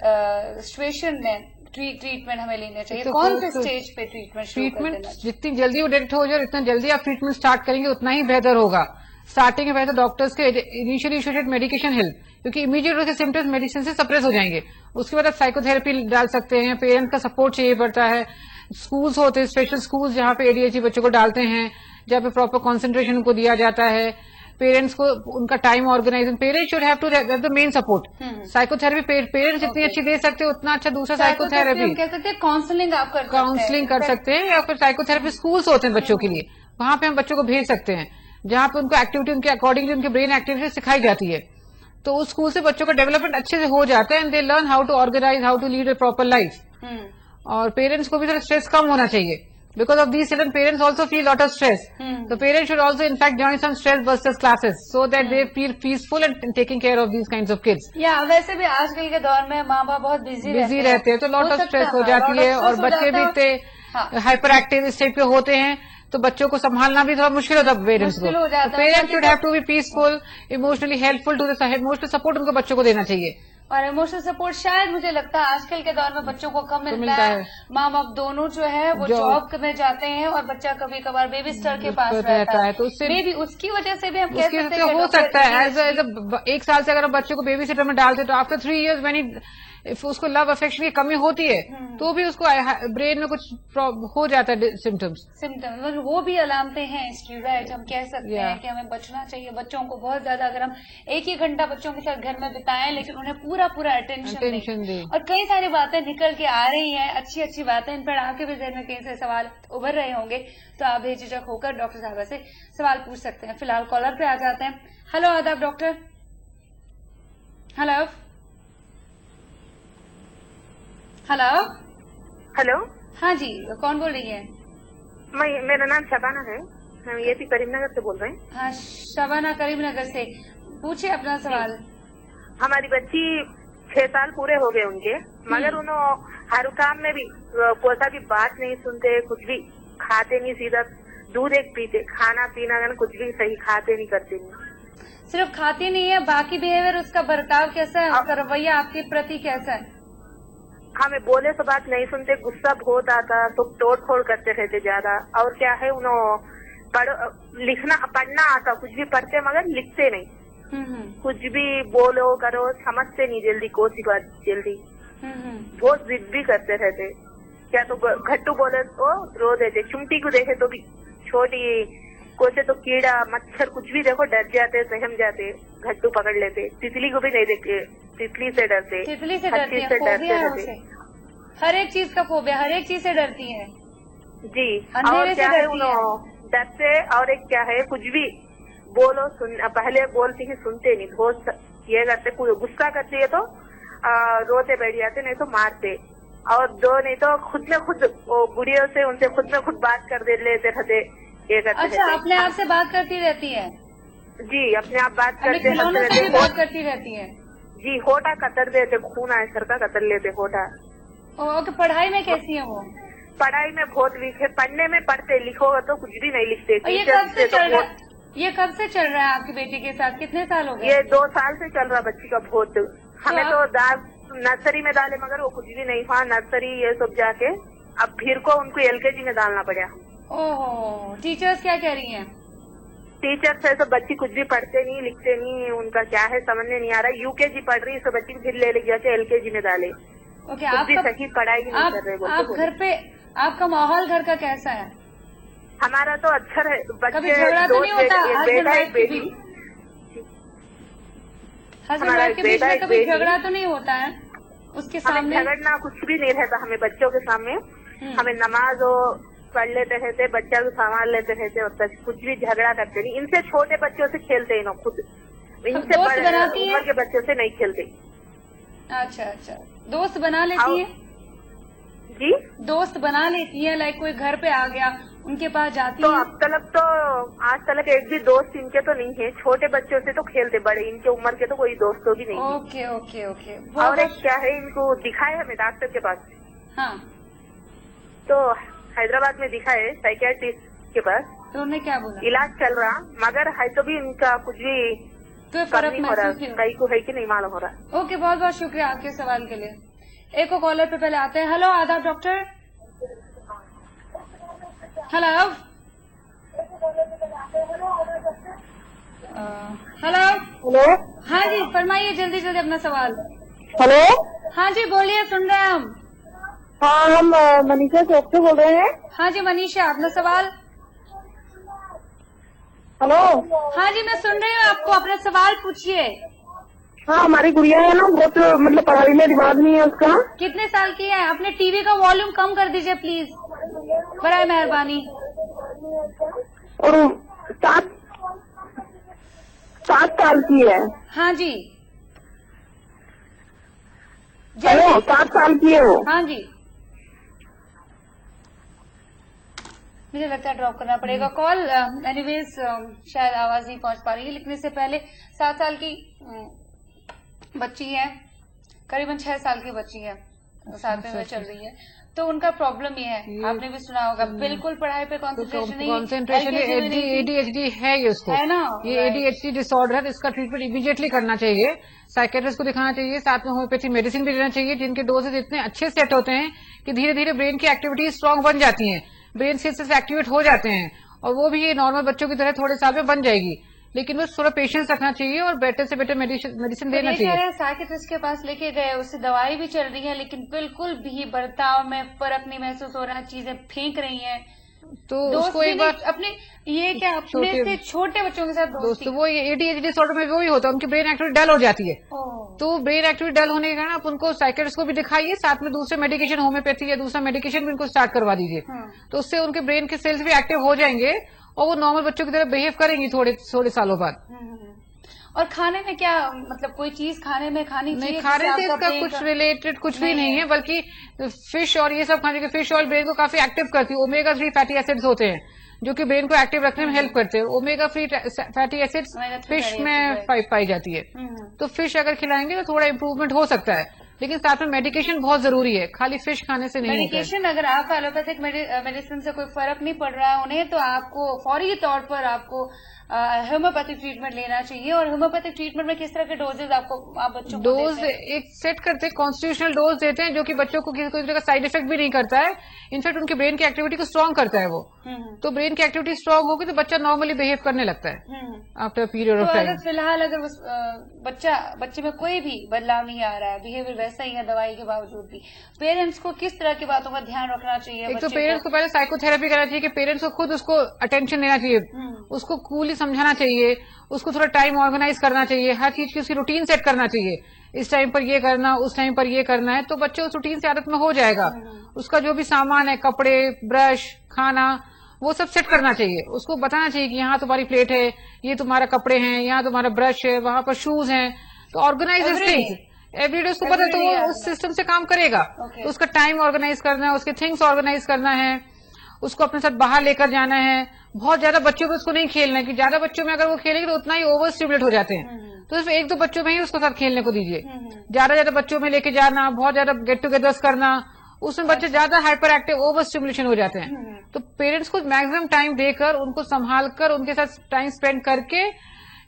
Speaker 2: सिचुएशन में ट्रीटमेंट हमें लेना चाहिए, कौन से स्टेज पे ट्रीटमेंट
Speaker 3: जितनी जल्दी वो डिटेक्ट हो जाए उतना जल्दी आप ट्रीटमेंट स्टार्ट करेंगे उतना ही बेहतर होगा। स्टार्टिंग में वैसे डॉक्टर्स के इनिशियली शुड मेडिकेशन हेल्प, क्योंकि इमीडिएट उसके सिम्टम्स मेडिसिन से सप्रेस हो जाएंगे। उसके बाद आप साइकोथेरेपी डाल सकते हैं, पेरेंट्स का सपोर्ट चाहिए पड़ता है। स्कूल्स होते हैं, स्पेशल स्कूल्स जहाँ पे ADHD बच्चों को डालते हैं, जहाँ पे प्रॉपर कॉन्सेंट्रेशन उनको दिया जाता है। पेरेंट्स को उनका time organising, parents should have to the main support. Psychotherapy parents जितनी अच्छी दे सकते हैं उतना अच्छा दूसरा साइकोथेरेपी
Speaker 2: कह सकते हैं, काउंसलिंग आप
Speaker 3: काउंसलिंग कर सकते हैं, या फिर साइकोथेरेपी स्कूल्स होते हैं बच्चों के लिए, वहां पे हम बच्चों को भेज सकते हैं जहाँ पे उनको एक्टिविटी उनके अकॉर्डिंगली उनके ब्रेन एक्टिविटी सिखाई जाती है। तो उस स्कूल से बच्चों का डेवलपमेंट अच्छे से हो जाता है and they learn how to organise, how to lead a proper life. और पेरेंट्स को भी थोड़ा स्ट्रेस कम होना चाहिए, because of these children parents also feel lot of stress. The parents should also in fact join some stress busters classes so that they feel peaceful and taking care of these kinds of kids.
Speaker 2: या वैसे भी आजकल के दौर में माँ बाप बहुत बिजी
Speaker 3: रहते हैं तो लॉट ऑफ स्ट्रेस हो जाती है, और बच्चे भी इतने हाइपर एक्टिव स्टेट पे होते हैं तो बच्चों को संभालना भी थोड़ा मुश्किल होता है पेरेंट्स को। Parents should have to be peaceful, emotionally helpful to the emotional support उनको बच्चों को देना चाहिए।
Speaker 2: और इमोशनल सपोर्ट शायद मुझे लगता है आजकल के दौर में बच्चों को कम मिलता है। माँ बाप दोनों जो है वो जॉब में जाते हैं और बच्चा कभी कभार बेबी सिटर के पास रहता है, तो उससे उसकी वजह से भी हम कह सकते हैं
Speaker 3: हो सकता है। एक साल से अगर हम बच्चों को बेबी सिटर में डालते तो आफ्टर 3 years व्हेन उसको लव अफेक्शन की कमी होती है तो भी उसको ब्रेन में कुछ हो जाता है सिम्टम्स
Speaker 2: वो भी अलामतें हैं इसकी, राइट। हम कह सकते हैं कि हमें बचना चाहिए बच्चों को बहुत ज्यादा। अगर हम 1 ही घंटा बच्चों के साथ घर में बिताएं लेकिन उन्हें पूरा अटेंशन दें। और कई सारी बातें निकल के आ रही हैं, अच्छी अच्छी बातें, इन पर आपके भी जहन में कई सारे सवाल उभर रहे होंगे तो आप बेझिझक होकर डॉक्टर साहबा से सवाल पूछ सकते हैं। फिलहाल कॉलर पे आ जाते हैं। हेलो, आदाब डॉक्टर। हेलो हेलो
Speaker 5: हेलो,
Speaker 2: हाँ जी, कौन बोल रही है?
Speaker 5: मेरा नाम शबाना है, हम ये भी करीमनगर से बोल रहे हैं।
Speaker 2: हाँ, शबाना करीमनगर से, पूछिए अपना सवाल।
Speaker 5: हमारी बच्ची 6 साल पूरे हो गए उनके, मगर उन्होंने हर काम में भी कोई भी बात नहीं सुनते, कुछ भी खाते नहीं, सीधा दूध एक पीते, खाना पीना कुछ भी सही खाते नहीं, करते नहीं।
Speaker 2: सिर्फ खाती नहीं है, बाकी बिहेवियर उसका बर्ताव कैसा है, उसका रवैया आपके प्रति कैसा है?
Speaker 5: हमें बोले तो बात नहीं सुनते, गुस्सा बहुत आता, तो तोड़ फोड़ करते रहते ज्यादा। और क्या है, उन्होंने लिखना पढ़ना आता, कुछ भी पढ़ते मगर लिखते नहीं। कुछ भी बोलो करो समझते नहीं जल्दी, कोई सी बात जल्दी। बहुत जिद भी करते रहते, क्या तो घट्टू बोले तो रो देते, चुमटी को देखे तो भी, छोटी कोसे तो कीड़ा मच्छर कुछ भी देखो डर जाते, सहम जाते, घट्टू पकड़ लेते। तितली को भी नहीं देखते, तितली से डरते,
Speaker 2: तितली से डरती है, फोबिया है उसे, हर एक चीज का फोबिया, हर एक चीज से डरती है
Speaker 5: जी। और क्या है, उन्होंने डरते, और एक क्या है, कुछ भी बोलो पहले बोलती है सुनते नहीं, बहुत ये करते, गुस्सा करती है तो रोते बैठ जाते, नहीं तो मारते, और दो नहीं तो खुद में खुद बुढ़ियों से उनसे खुद में खुद बात कर लेते रहते, ये करते।
Speaker 2: अच्छा, अपने आप से बात करती रहती है?
Speaker 5: जी, अपने आप बात करते
Speaker 2: रहती है
Speaker 5: जी। होठा कतर देते, खून आए सर का कतर लेते होठा।
Speaker 2: ओके, पढ़ाई में कैसी है वो?
Speaker 5: पढ़ाई में बहुत वीक है, पढ़ने में पढ़ते, लिखोगे तो कुछ भी नहीं लिखते।
Speaker 2: ये कब से चल रहा है आपकी बेटी के साथ, कितने साल हो गए?
Speaker 5: ये 2 साल से चल रहा बच्ची का बहुत। हमें तो नर्सरी में डाले मगर वो कुछ भी नहीं हुआ, नर्सरी ये सब जाके अब फिर को उनको LKG में डालना पड़ा।
Speaker 2: ओहो, टीचर्स क्या कह रही हैं?
Speaker 5: टीचर्स है तो बच्ची कुछ भी पढ़ते नहीं, लिखते नहीं, उनका क्या है समझने नहीं आ रहा। UKG पढ़ रही है तो बच्ची को फिर ले जाके LKG में डाले।
Speaker 2: ओके,
Speaker 5: आप सही पढ़ाई नहीं कर रहे।
Speaker 2: आप घर पे, आपका माहौल घर का कैसा है?
Speaker 5: हमारा तो अच्छा है,
Speaker 2: कभी झगड़ा तो नहीं होता?
Speaker 5: बेटा एक बेटी,
Speaker 2: हस्बैंड वाइफ के बीच में कभी झगड़ा तो नहीं होता है उसके सामने?
Speaker 5: झगड़ना कुछ भी नहीं रहता हमें बच्चों के सामने। हमें नमाज पढ़ लेते रहते, बच्चा को संभाल लेते रहते, और कुछ भी झगड़ा करते नहीं। इनसे छोटे बच्चों से खेलते हैं खुद, इनसे बड़े उम्र के बच्चों से नहीं खेलते।
Speaker 2: अच्छा, दोस्त बना लेती है?
Speaker 5: जी,
Speaker 2: दोस्त बना लेती है, लाइक कोई घर पे आ गया उनके पास जाती
Speaker 5: तो
Speaker 2: हैं?
Speaker 5: अब तक तो आज तक एक भी दोस्त इनके तो नहीं है। छोटे बच्चों से तो खेलते, बड़े इनके उम्र के तो कोई दोस्तों भी नहीं है।
Speaker 2: Okay okay okay.
Speaker 5: और एक क्या है, इनको दिखाए हमें डॉक्टर के पास।
Speaker 2: हाँ,
Speaker 5: तो हैदराबाद में दिखाए साइकियाट्रिस्ट के पास,
Speaker 2: तो उन्होंने क्या बोला?
Speaker 5: इलाज चल रहा, मगर है तो भी इनका कुछ भी
Speaker 2: कोई
Speaker 5: कम
Speaker 2: फर्क
Speaker 5: नहीं हो रहा,
Speaker 2: महसूस नहीं?
Speaker 5: कहीं को है कि नहीं मालूम हो रहा।
Speaker 2: ओके, बहुत बहुत शुक्रिया आपके सवाल के लिए। एक और कॉलर पे पहले आते हैं। हेलो, आदाब डॉक्टर। Hello hello.
Speaker 6: हेलो।
Speaker 2: हाँ जी, फरमाइए जल्दी जल्दी अपना सवाल।
Speaker 6: हेलो।
Speaker 2: हाँ जी, बोलिए, सुन रहे हैं हम।
Speaker 6: हाँ, हम मनीषा चौक से बोल रहे हैं।
Speaker 2: हाँ जी मनीषा, अपना सवाल।
Speaker 6: हेलो।
Speaker 2: हाँ जी, मैं सुन रही हूँ आपको, अपना सवाल पूछिए।
Speaker 6: हाँ, हमारी गुड़िया है ना, बहुत मतलब पढ़ाई में दिमाग नहीं है उसका।
Speaker 2: कितने साल की है? अपने टीवी का वॉल्यूम कम कर दीजिए प्लीज, बराए मेहरबानी।
Speaker 6: और 7 साल की है।
Speaker 2: हाँ जी,
Speaker 6: हेलो, 7 साल की है वो।
Speaker 2: हाँ जी। मुझे लगता है ड्रॉप करना पड़ेगा कॉल। एनीवेज, शायद आवाज नहीं पहुंच पा रही है। लिखने से पहले 7 साल की बच्ची है, करीबन 6 साल की बच्ची है, सातवें में चल रही है। तो उनका प्रॉब्लम ये है, आपने भी सुना होगा, बिल्कुल पढ़ाई पे कंसंट्रेशन नहीं,
Speaker 3: कंसंट्रेशन एडीएचडी है ये उसको,
Speaker 2: है ना?
Speaker 3: ये एडीएचडी डिसऑर्डर है। इसका ट्रीटमेंट इमीडिएटली करना चाहिए, साइकेट्रिस्ट को दिखाना चाहिए, साथ में होम्योपैथी मेडिसिन भी देना चाहिए, जिनके डोजेज इतने अच्छे सेट होते हैं कि धीरे धीरे ब्रेन की एक्टिविटी स्ट्रांग बन जाती है, ब्रेन सेल्स से एक्टिवेट हो जाते हैं, और वो भी ये नॉर्मल बच्चों की तरह थोड़े साल में बन जाएगी। लेकिन बस थोड़ा पेशेंस रखना चाहिए और बेटर से बेटर मेडिसिन देना चाहिए।
Speaker 2: साइकियाट्रिस्ट के पास लेके गए, उससे दवाई भी चल रही है, लेकिन बिल्कुल भी बर्ताव में फर्क नहीं महसूस हो रहा, चीजें फेंक रही हैं।
Speaker 3: तो उसको एक बार
Speaker 2: अपने ये क्या अपने से छोटे बच्चों के साथ दोस्ती,
Speaker 3: वो ये एडीएचडी डिसऑर्डर में वही होता है, उनकी ब्रेन एक्टिविटी डल हो जाती है। तो ब्रेन एक्टिविटी डल होने के कारण आप उनको साइकियाट्रिस्ट को भी दिखाइए, साथ में दूसरे मेडिकेशन, होम्योपैथी या दूसरा मेडिकेशन भी उनको स्टार्ट करवा दीजिए। तो उससे उनके ब्रेन के सेल्स भी एक्टिव हो जाएंगे और वो नॉर्मल बच्चों की तरह बिहेव करेंगी थोड़े सालों बाद।
Speaker 2: और खाने में क्या, मतलब कोई चीज खाने में खानी चाहिए?
Speaker 3: नहीं, खाने से इसका कुछ रिलेटेड कुछ भी नहीं है, बल्कि फिश और ये सब खाने के, फिश ऑयल ब्रेन को काफी एक्टिव करती है। ओमेगा 3 फैटी एसिड्स होते हैं जो कि ब्रेन को एक्टिव रखने में हेल्प करते हैं। ओमेगा 3 फैटी एसिड्स फिश में पाई जाती है। तो फिश अगर खिलाएंगे तो थोड़ा इम्प्रूवमेंट हो सकता है, लेकिन साथ में मेडिकेशन बहुत जरूरी है, खाली फिश खाने से नहीं।
Speaker 2: मेडिकेशन अगर आपको एलोपैथिक मेडिसिन से कोई फर्क नहीं पड़ रहा है उन्हें, तो आपको फौरी तौर पर आपको होम्योपैथिक ट्रीटमेंट लेना चाहिए। और होम्योपैथिक ट्रीटमेंट में किस तरह के डोजेज आप बच्चों को
Speaker 3: डोज एक सेट करते हैं, कॉन्स्टिट्यूशनल डोज देते हैं, जो कि बच्चों को किसी कोई तरह का साइड इफेक्ट भी नहीं करता है, इनफैक्ट उनके ब्रेन की एक्टिविटी को स्ट्रांग करता है वो। तो ब्रेन की एक्टिविटी स्ट्रांग होगी तो बच्चा नॉर्मली बिहेव करने लगता है आफ्टर पीरियड ऑफ टाइम।
Speaker 2: फिलहाल अगर बच्चे में कोई भी बदलाव नहीं आ रहा है, बिहेवियर वैसा ही है दवाई के बावजूद भी, पेरेंट्स को किस तरह की बातों का ध्यान रखना चाहिए?
Speaker 3: एक तो पेरेंट्स को पहले साइकोथेरेपी करना चाहिए कि पेरेंट्स को खुद उसको अटेंशन देना चाहिए, उसको कूली समझाना चाहिए, उसको थोड़ा टाइम ऑर्गेनाइज करना चाहिए, हर चीज की उसकी रूटीन सेट करना चाहिए, इस टाइम पर ये करना, उस टाइम पर ये करना है, तो बच्चे उस रूटीन से आदत में हो जाएगा। उसका जो भी सामान है, कपड़े, ब्रश, खाना, वो सब सेट करना चाहिए। उसको बताना चाहिए कि यहाँ तुम्हारी प्लेट है, ये तुम्हारा कपड़े हैं, यहाँ तुम्हारा ब्रश है, वहां पर शूज हैं। तो ऑर्गेनाइज थिंग्स एवरीडे उसको पता, तो वो उस सिस्टम से काम करेगा। तो उसका टाइम ऑर्गेनाइज करना है, उसके थिंग्स ऑर्गेनाइज करना है, उसको अपने साथ बाहर लेकर जाना है। बहुत ज्यादा बच्चों में उसको नहीं खेलना है कि ज्यादा बच्चों में अगर वो खेलेंगे तो उतना ही ओवर स्टिमुलेट हो जाते हैं। तो सिर्फ 1-2 बच्चों में ही उसके साथ खेलने को दीजिए। ज्यादा बच्चों में लेके जाना, बहुत ज्यादा गेट टुगेदर्स करना, उसमें बच्चे ज्यादा हाइपर एक्टिव, ओवर स्टिमुलेशन हो जाते हैं। तो पेरेंट्स को मैक्सिमम टाइम देकर, उनको संभाल कर, उनके साथ टाइम स्पेंड करके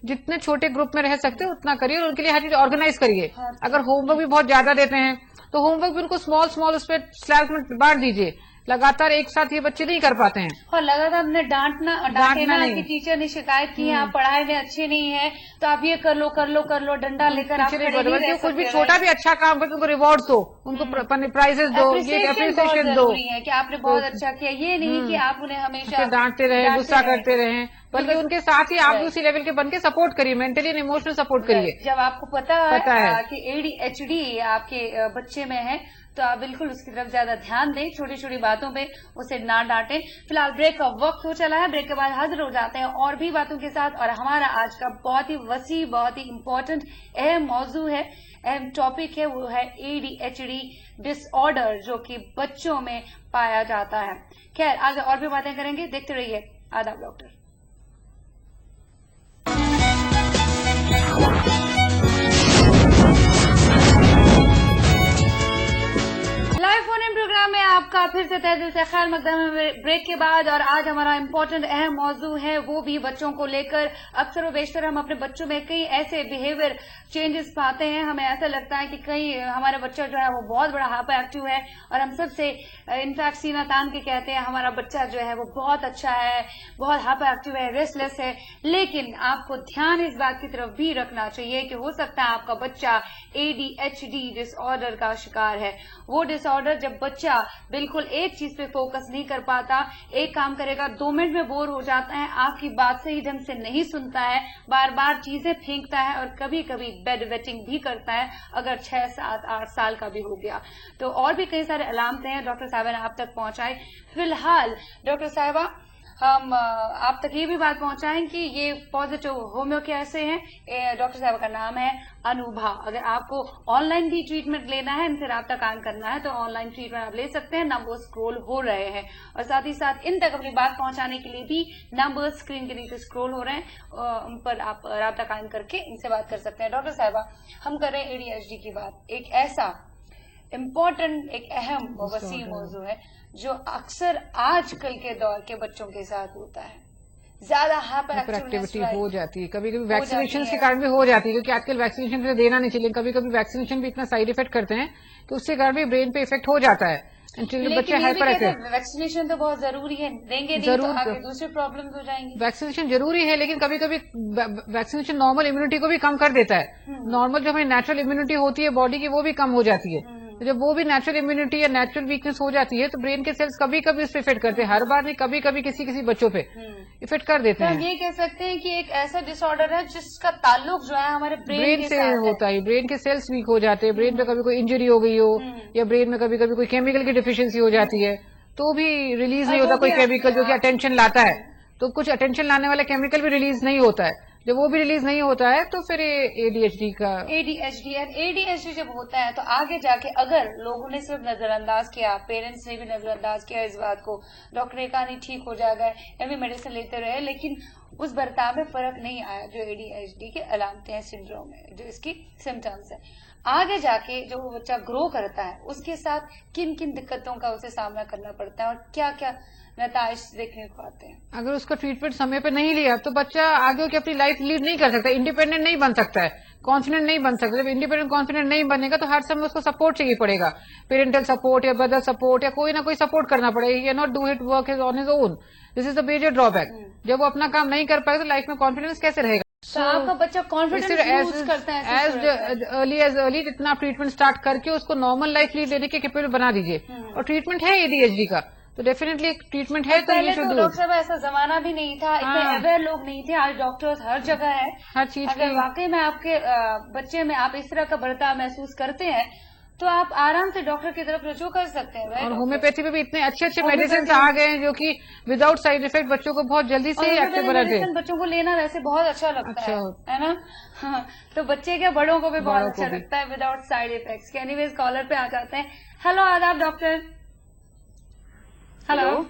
Speaker 3: जितने छोटे ग्रुप में रह सकते हैं उतना करिए और उनके लिए हर चीज ऑर्गेनाइज करिए। अगर होमवर्क भी बहुत ज्यादा देते हैं तो होमवर्क भी उनको स्मॉल उस पर स्लैब्स में बांट दीजिए। लगातार एक साथ ये बच्चे नहीं कर पाते हैं।
Speaker 2: और लगातार उन्हें डांटना कि टीचर ने शिकायत की है आप पढ़ाई में अच्छे नहीं है, तो आप ये कर लो डंडा लेकर आप
Speaker 3: कुछ भी छोटा भी अच्छा काम करके उनको रिवॉर्ड दो, उनको प्राइजेस दो, ये अप्रिसिएशन दो
Speaker 2: कि आपने बहुत अच्छा किया। ये नहीं कि आप उन्हें हमेशा
Speaker 3: डांटते रहे, गुस्सा करते रहे, बल्कि उनके साथ ही आप भी उसी लेवल के बन के सपोर्ट करिए, मेंटली एंड इमोशनल सपोर्ट करिए।
Speaker 2: जब आपको पता है कि ADHD आपके बच्चे में है तो आप बिल्कुल उसकी तरफ ज्यादा ध्यान दें, छोटी छोटी बातों पे उसे ना डांटें। फिलहाल ब्रेक का वक्त हो चला है, ब्रेक के बाद हाजिर हो जाते हैं और भी बातों के साथ। और हमारा आज का बहुत ही वसी, बहुत ही इम्पोर्टेंट अहम मौजू है अहम टॉपिक है वो है ADHD डिसऑर्डर, जो कि बच्चों में पाया जाता है। खैर आगे और भी बातें करेंगे, देखते रहिए Adaab doctor. Live phone in programme में आपका फिर से तहे दिल से खैर मकदम है ब्रेक के बाद। और आज हमारा इम्पोर्टेंट अहम मौजू है, वो भी बच्चों को लेकर। अक्सर व बेशतर हम अपने बच्चों में कई ऐसे बिहेवियर चेंजेस पाते हैं, हमें ऐसा लगता है कि कहीं हमारा बच्चा जो है वो बहुत बड़ा हाइपर एक्टिव है, और हम सबसे इनफैक्ट सीना तान के कहते हैं हमारा बच्चा जो है वो बहुत अच्छा है, बहुत हाइपर एक्टिव है, रेस्टलेस है। लेकिन आपको ध्यान इस बात की तरफ भी रखना चाहिए कि हो सकता है आपका बच्चा ADHD डिसऑर्डर का शिकार है। वो डिसऑर्डर जब बच्चा बिल्कुल एक चीज पे फोकस नहीं कर पाता, एक काम करेगा 2 मिनट में बोर हो जाता है, आपकी बात सही ढंग से नहीं सुनता है, बार बार चीजें फेंकता है, और कभी कभी बेड वेटिंग भी करता है अगर 6, 7, 8 साल का भी हो गया तो। और भी कई सारे अलामतें हैं डॉक्टर साहिबा ने आप तक पहुंचाई। फिलहाल डॉक्टर साहिबा हम आप तक ये भी बात पहुंचाएं कि ये पॉजिटिव होम्यो कैसे हैं। डॉक्टर साहब का नाम है अनुभा। अगर आपको ऑनलाइन भी ट्रीटमेंट लेना है, इनसे राब्ता कायम करना है, तो ऑनलाइन ट्रीटमेंट आप ले सकते हैं। नंबर स्क्रॉल हो रहे हैं, और साथ ही साथ इन तक अपनी बात पहुंचाने के लिए भी नंबर स्क्रीन के नीचे स्क्रॉल हो रहे हैं, उन पर आप राब्ता कायम करके इनसे बात कर सकते हैं। डॉक्टर साहबा, हम कर रहे हैं ADHD की बात, एक ऐसा इम्पोर्टेंट, एक अहम वसी मौजू है जो अक्सर आजकल के दौर के बच्चों के साथ होता है। ज्यादा हाइपर
Speaker 3: एक्टिविटी हो जाती है, कभी कभी वैक्सीनेशन के कारण भी हो जाती है, क्योंकि आजकल वैक्सीनेशन तो देना नहीं चाहिए। कभी कभी वैक्सीनेशन भी इतना साइड इफेक्ट करते हैं कि उसके कारण भी ब्रेन पे इफेक्ट हो जाता है। बच्चे हाइपर एक्टिव।
Speaker 2: वैक्सीनेशन तो बहुत जरूरी है, देंगे नहीं तो आगे दूसरी प्रॉब्लम हो जाएंगी।
Speaker 3: वैक्सीनेशन जरूरी है, लेकिन कभी कभी वैक्सीनेशन नॉर्मल इम्यूनिटी को भी कम कर देता है। नॉर्मल जो हमारी नेचुरल इम्यूनिटी होती है बॉडी की, वो भी कम हो जाती है। तो जब वो भी नेचुरल इम्यूनिटी या नेचुरल वीकनेस हो जाती है, तो ब्रेन के सेल्स कभी कभी उस पर इफेक्ट करते हैं। हर बार नहीं, कभी कभी किसी किसी बच्चों पे इफेक्ट कर देते हैं।
Speaker 2: तो ये कह सकते हैं कि एक ऐसा डिसऑर्डर है जिसका ताल्लुक जो है हमारे ब्रेन
Speaker 3: से होता है। ब्रेन के सेल्स वीक हो जाते हैं, ब्रेन पे कभी कोई इंजरी हो गई हो, या ब्रेन में कभी कभी कोई केमिकल की डिफिशियंसी हो जाती है, तो भी रिलीज नहीं होता कोई केमिकल जो कि अटेंशन लाता है। तो कुछ अटेंशन लाने वाला केमिकल भी रिलीज नहीं होता है। जब वो भी रिलीज नहीं होता है तो फिर ADHD जब होता है तो आगे जाके अगर लोगों ने सिर्फ नजरअंदाज किया, पेरेंट्स ने भी नजरअंदाज किया इस बात को, डॉक्टर ने कहा नहीं ठीक हो जाएगा, या भी मेडिसिन लेते रहे, लेकिन उस बर्ताव में फर्क नहीं आया जो ADHD के अलामतें हैं, सिंड्रोम है, जो इसकी सिम्टम्स है। आगे जाके जो वो बच्चा ग्रो करता है उसके साथ किन किन दिक्कतों का उसे सामना करना पड़ता है, और क्या क्या नताइज देखने को आते हैं। अगर उसका ट्रीटमेंट समय पे नहीं लिया तो बच्चा आगे की अपनी लाइफ लीड नहीं कर सकता, इंडिपेंडेंट नहीं बन सकता है, कॉन्फिडेंट नहीं बन सकता। जब इंडिपेंडेंट कॉन्फिडेंट नहीं बनेगा तो हर समय उसको सपोर्ट चाहिए पड़ेगा, पेरेंटल सपोर्ट या ब्रदर सपोर्ट, या कोई ना कोई सपोर्ट करना पड़ेगा। He can not do it work on his own. This is the major drawback. जब वो अपना काम नहीं कर पाएगा तो लाइफ में कॉन्फिडेंस कैसे रहेगा?
Speaker 2: तो आपका बच्चा कॉन्फिडेंस लूज करता है
Speaker 3: एज अर्ली जितना आप ट्रीटमेंट स्टार्ट करके उसको नॉर्मल लाइफ लीड लेने के कैपेबल बना दीजिए। और ट्रीटमेंट है ADHD का, तो डेफिनेटली एक ट्रीटमेंट है। तो
Speaker 2: पहले तो डॉक्टर साहब ऐसा जमाना भी नहीं था, इतने अवेयर लोग नहीं थे। आज डॉक्टर्स हर जगह है,
Speaker 3: हर चीज।
Speaker 2: अगर वाकई में आपके बच्चे में आप इस तरह का बर्ताव महसूस करते हैं तो आप आराम से डॉक्टर की तरफ रुजू कर सकते हैं।
Speaker 3: और होम्योपैथी में भी इतने अच्छे अच्छे मेडिसिन आ गए हैं जो कि विदाउट साइड इफेक्ट बच्चों को बहुत जल्दी से एक्टिव बनाते हैं।
Speaker 2: बच्चों को लेना वैसे बहुत अच्छा लगता है ना। हाँ, तो बच्चे क्या बड़ों को भी बहुत अच्छा लगता है without side effects. Anyways caller पे आ जाते हैं। हेलो आदाब डॉक्टर। Hello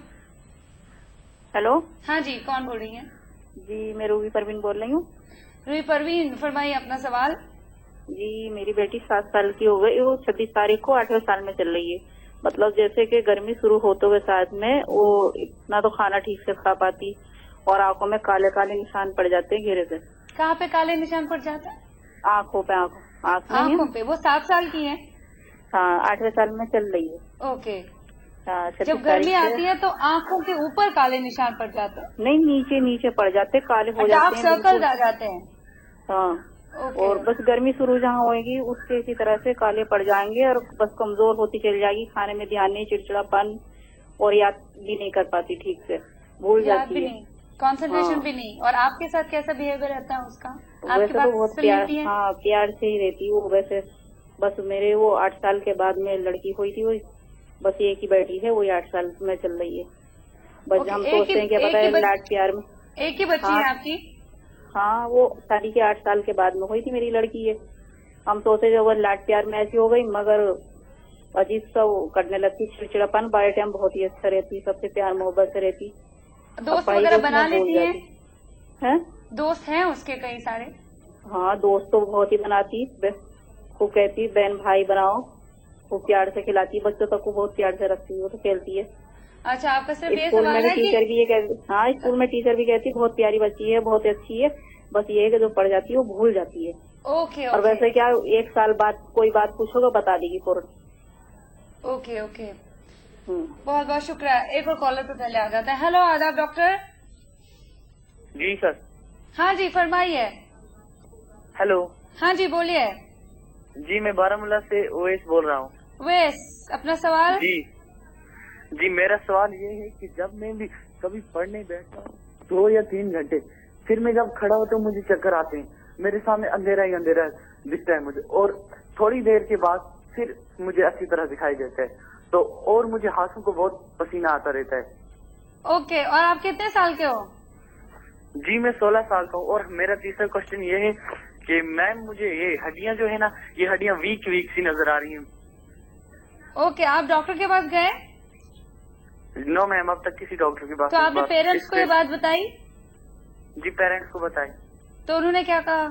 Speaker 6: hello.
Speaker 2: हाँ जी, कौन बोल रही है?
Speaker 6: जी मैं रूबी परवीन बोल रही हूँ।
Speaker 2: रूबी परवीन, फरमाइए अपना सवाल।
Speaker 6: जी मेरी बेटी 7 साल की हो गई, वो 26 तारीख को 8वें साल में चल रही है। मतलब जैसे कि गर्मी शुरू होते हुए साथ में वो इतना तो खाना ठीक से खा पाती, और आंखों में काले काले निशान पड़ जाते हैं घेरे से।
Speaker 2: कहाँ पे काले निशान पड़ जाता है?
Speaker 6: आंखों पे।
Speaker 2: आंखों पे। वो 7 साल की है?
Speaker 6: हाँ, 8वें साल में चल रही है।
Speaker 2: ओके।
Speaker 6: हाँ,
Speaker 2: जब गर्मी आती है तो आंखों के ऊपर काले निशान पड़ जाते हैं?
Speaker 6: नहीं, नीचे नीचे पड़ जाते, काले हो जाते हैं,
Speaker 2: सर्कल आ जाते हैं।
Speaker 6: हाँ। और बस गर्मी शुरू जहाँ होएगी उसके इसी तरह से काले पड़ जाएंगे, और बस कमजोर होती चली जाएगी, खाने में ध्यान नहीं, चिड़चिड़ापन, और याद भी नहीं कर पाती ठीक से, भूल जाती है,
Speaker 2: कंसंट्रेशन भी नहीं। और आपके साथ कैसा बिहेवियर रहता है उसका?
Speaker 6: वैसे तो बहुत प्यार, हाँ प्यार से ही रहती वो। वैसे बस मेरे वो 8 साल के बाद में लड़की हुई थी, वो बस एक ही बेटी है, वही 8 साल में चल रही है। बस हम सोचते हैं क्या पता है लाड प्यार में।
Speaker 2: एक ही बच्ची है आपकी?
Speaker 6: हाँ, वो शादी के 8 साल के बाद में हुई थी मेरी लड़की है। हम सोचे जो वो लाड प्यार में ऐसी हो गई, मगर अजीब सा वो करने लगती, चिड़चिड़ापन। बाय टाइम बहुत ही अच्छा रहती, सबसे प्यार मोहब्बत से रहती।
Speaker 2: दोस्त वगैरह बना लेती
Speaker 6: है?
Speaker 2: दोस्त हैं उसके कई सारे?
Speaker 6: हाँ, दोस्त तो बहुत ही बनाती, वो कहती बहन भाई बनाओ, वो प्यार से खिलाती, बच्चों तक को बहुत प्यार से रखती है, वो तो खेलती है।
Speaker 2: अच्छा, आपका सिर्फ ये
Speaker 6: स्कूल
Speaker 2: सवाल
Speaker 6: में
Speaker 2: है
Speaker 6: टीचर
Speaker 2: कि
Speaker 6: भी ये कहती, हाँ स्कूल में टीचर भी कहती बहुत प्यारी बच्ची है, बहुत अच्छी है, बस ये है कि जो पढ़ जाती है वो भूल जाती है।
Speaker 2: ओके
Speaker 6: और वैसे क्या 1 साल बाद कोई बात पूछोगे बता देगी फौरन।
Speaker 2: ओके ओके, बहुत बहुत शुक्रिया। एक और कॉलर तो पहले आ जाता है। हेलो, आदाब डॉक्टर।
Speaker 1: जी सर।
Speaker 2: हाँ जी, फरमाइए।
Speaker 1: हेलो।
Speaker 2: हाँ जी, बोलिए।
Speaker 1: जी, मैं बारामूला से ओएस बोल रहा हूँ।
Speaker 2: वेस, अपना सवाल।
Speaker 1: जी, मेरा सवाल ये है कि जब मैं भी कभी पढ़ने बैठता हूँ 2 या 3 घंटे, फिर मैं जब खड़ा होता हूँ मुझे चक्कर आते हैं, मेरे सामने अंधेरा ही अंधेरा दिखता है मुझे, और थोड़ी देर के बाद फिर मुझे अच्छी तरह दिखाई देता है, तो और मुझे हाथों को बहुत पसीना आता रहता है।
Speaker 2: ओके, और आप कितने साल के हो?
Speaker 1: जी, मैं 16 साल का हूँ। और मेरा तीसरा क्वेश्चन ये है कि मैम मुझे ये हड्डियाँ जो है ना, ये हड्डियाँ वीक सी नजर आ रही हैं।
Speaker 2: ओके, आप डॉक्टर के पास गए?
Speaker 1: नो मैम, अब तक किसी डॉक्टर के पास।
Speaker 2: तो आपने पेरेंट्स को ये बात बताई?
Speaker 1: जी, पेरेंट्स को बताई।
Speaker 2: तो उन्होंने क्या कहा?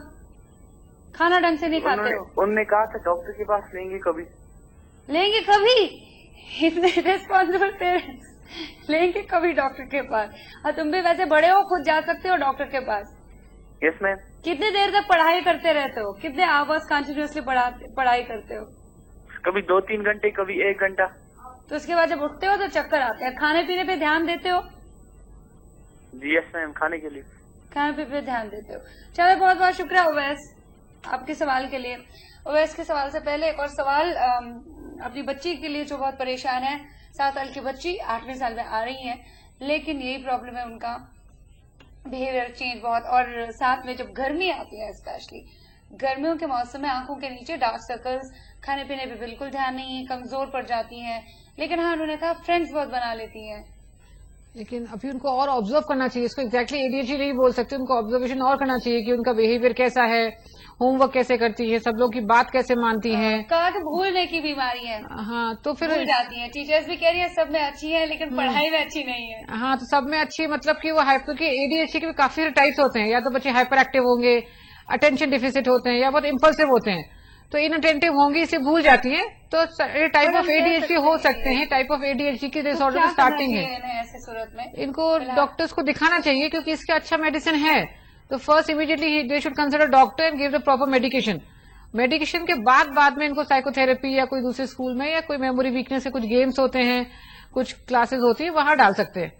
Speaker 2: खाना ढंग से नहीं खाते हो?
Speaker 1: उन्होंने कहा था डॉक्टर के पास लेंगे कभी।
Speaker 2: लेंगे कभी? इतने रिस्पॉन्सिबल पेरेंट्स, लेंगे कभी डॉक्टर के पास? और तुम भी वैसे बड़े हो, खुद जा सकते हो डॉक्टर के पास।
Speaker 1: Yes ma'am.
Speaker 2: कितनी देर तक पढ़ाई करते रहते हो? कितने आवर्स कंटिन्यूअसली पढ़ाई करते हो?
Speaker 1: कभी 2-3 घंटे, कभी 1 घंटा।
Speaker 2: तो उसके बाद जब उठते हो तो चक्कर आते हैं। खाने पीने पे ध्यान देते हो?
Speaker 1: जी यस मैम, खाने के लिए।
Speaker 2: खाने पीने पे ध्यान देते हो। चलो, बहुत बहुत शुक्रिया उवैस आपके सवाल के लिए। उवैस के सवाल से पहले एक और सवाल अपनी बच्ची के लिए जो बहुत परेशान है। 7 साल की बच्ची 8वें साल में आ रही है, लेकिन यही प्रॉब्लम है उनका, बिहेवियर चेंज बहुत। और साथ में जब गर्मी आती है, स्पेशली गर्मियों के मौसम में आंखों के नीचे डार्क सर्कल्स, खाने पीने पे बिल्कुल ध्यान नहीं है, कमजोर पड़ जाती हैं। लेकिन हाँ, उन्होंने कहा फ्रेंड्स बहुत बना लेती हैं।
Speaker 3: लेकिन अभी उनको और ऑब्जर्व करना चाहिए, इसको एग्जैक्टली एडीएचडी नहीं बोल सकते, उनको ऑब्जर्वेशन और करना चाहिए कि उनका बिहेवियर कैसा है, होमवर्क कैसे करती है, सब लोग की बात कैसे मानती हैं।
Speaker 2: कहा कि भूलने की बीमारी है।
Speaker 3: हाँ, तो फिर
Speaker 2: भूल जाती है। टीचर्स भी कह रही है सब में अच्छी है, लेकिन पढ़ाई में अच्छी नहीं है।
Speaker 3: हाँ, तो सब में अच्छी मतलब कि वो हाइपर के एडीएचडी के भी काफी टाइप्स होते हैं। या तो बच्चे हाइपर एक्टिव होंगे, अटेंशन डिफिसिट होते हैं, या बहुत इम्पल्सिव होते हैं। तो इनअटेंटिव होंगी, इसे भूल जाती हैं। तो ये टाइप ऑफ एडीएचडी हो सकते हैं, टाइप ऑफ एडीएचडी की डिसऑर्डर स्टार्टिंग है।
Speaker 2: ऐसे सूरत में
Speaker 3: इनको डॉक्टर्स को दिखाना चाहिए, क्योंकि इसका अच्छा मेडिसिन है। तो first immediately they should consider doctor and give the proper medication. Medication के बाद में इनको साइकोथेरेपी या कोई दूसरे स्कूल में, या कोई मेमोरी वीकनेस के कुछ गेम्स होते हैं, कुछ क्लासेस होती है, वहां डाल सकते हैं।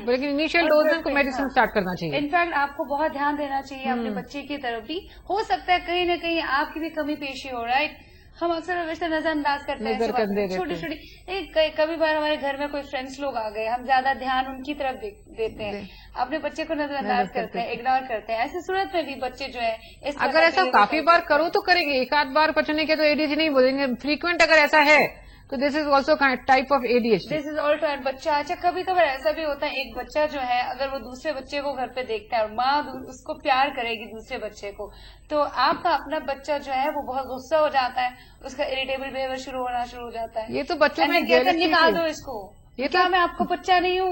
Speaker 3: लेकिन इनिशियल डोज में उनको मेडिसिन स्टार्ट करना चाहिए।
Speaker 2: इनफैक्ट आपको बहुत ध्यान देना चाहिए अपने बच्चे की तरफ भी। हो सकता है कहीं ना कहीं आपकी भी कमी पेशी हो, राइट? हम अक्सर वैसे नजरअंदाज करते हैं छोटी छोटी। कभी बार हमारे घर में कोई फ्रेंड्स लोग आ गए, हम ज्यादा ध्यान उनकी तरफ देते हैं, अपने बच्चे को नजरअंदाज करते हैं, इग्नोर करते हैं। ऐसी सूरत में भी बच्चे जो है इस
Speaker 3: अगर ऐसा काफी बार करो तो करेंगे, एक आध बार बचने के तो एडीएचडी नहीं बोलेंगे। फ्रीक्वेंट अगर ऐसा है तो this is also type of ADHD.
Speaker 2: This is also बच्चा। अच्छा, कभी कभार ऐसा भी होता है, एक बच्चा जो है अगर वो दूसरे बच्चे को घर पे देखता है और माँ उसको प्यार करेगी दूसरे बच्चे को, तो आपका अपना बच्चा जो है वो बहुत गुस्सा हो जाता है, उसका इरिटेबल बिहेवियर शुरू हो जाता है।
Speaker 3: ये तो बच्चों में
Speaker 2: निकाल दो इसको। ये क्या मैं आपको बच्चा नहीं हूँ?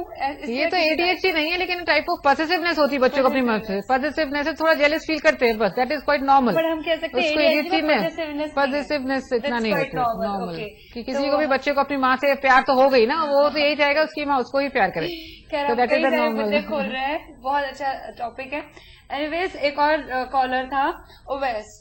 Speaker 3: ये तो एडीएचडी नहीं है, लेकिन टाइप ऑफ पॉसेसिवनेस होती है बच्चों को अपनी माँ से। पॉसेसिवनेस से थोड़ा जेलस फील करते हैं, बस दैट इज क्वाइट नॉर्मल।
Speaker 2: हम कह सकते हैं
Speaker 3: उसको एडीएचडी में पॉसेसिवनेस इतना नहीं होता नॉर्मल, कि किसी को भी बच्चे को अपनी माँ से प्यार तो हो गई ना, वो तो यही चाहेगा उसकी माँ उसको ही प्यार करे। तो दैट इज नॉर्मल।
Speaker 2: खोल रहे हैं, बहुत अच्छा टॉपिक है। एनीवेज, एक और कॉलर था उवैस,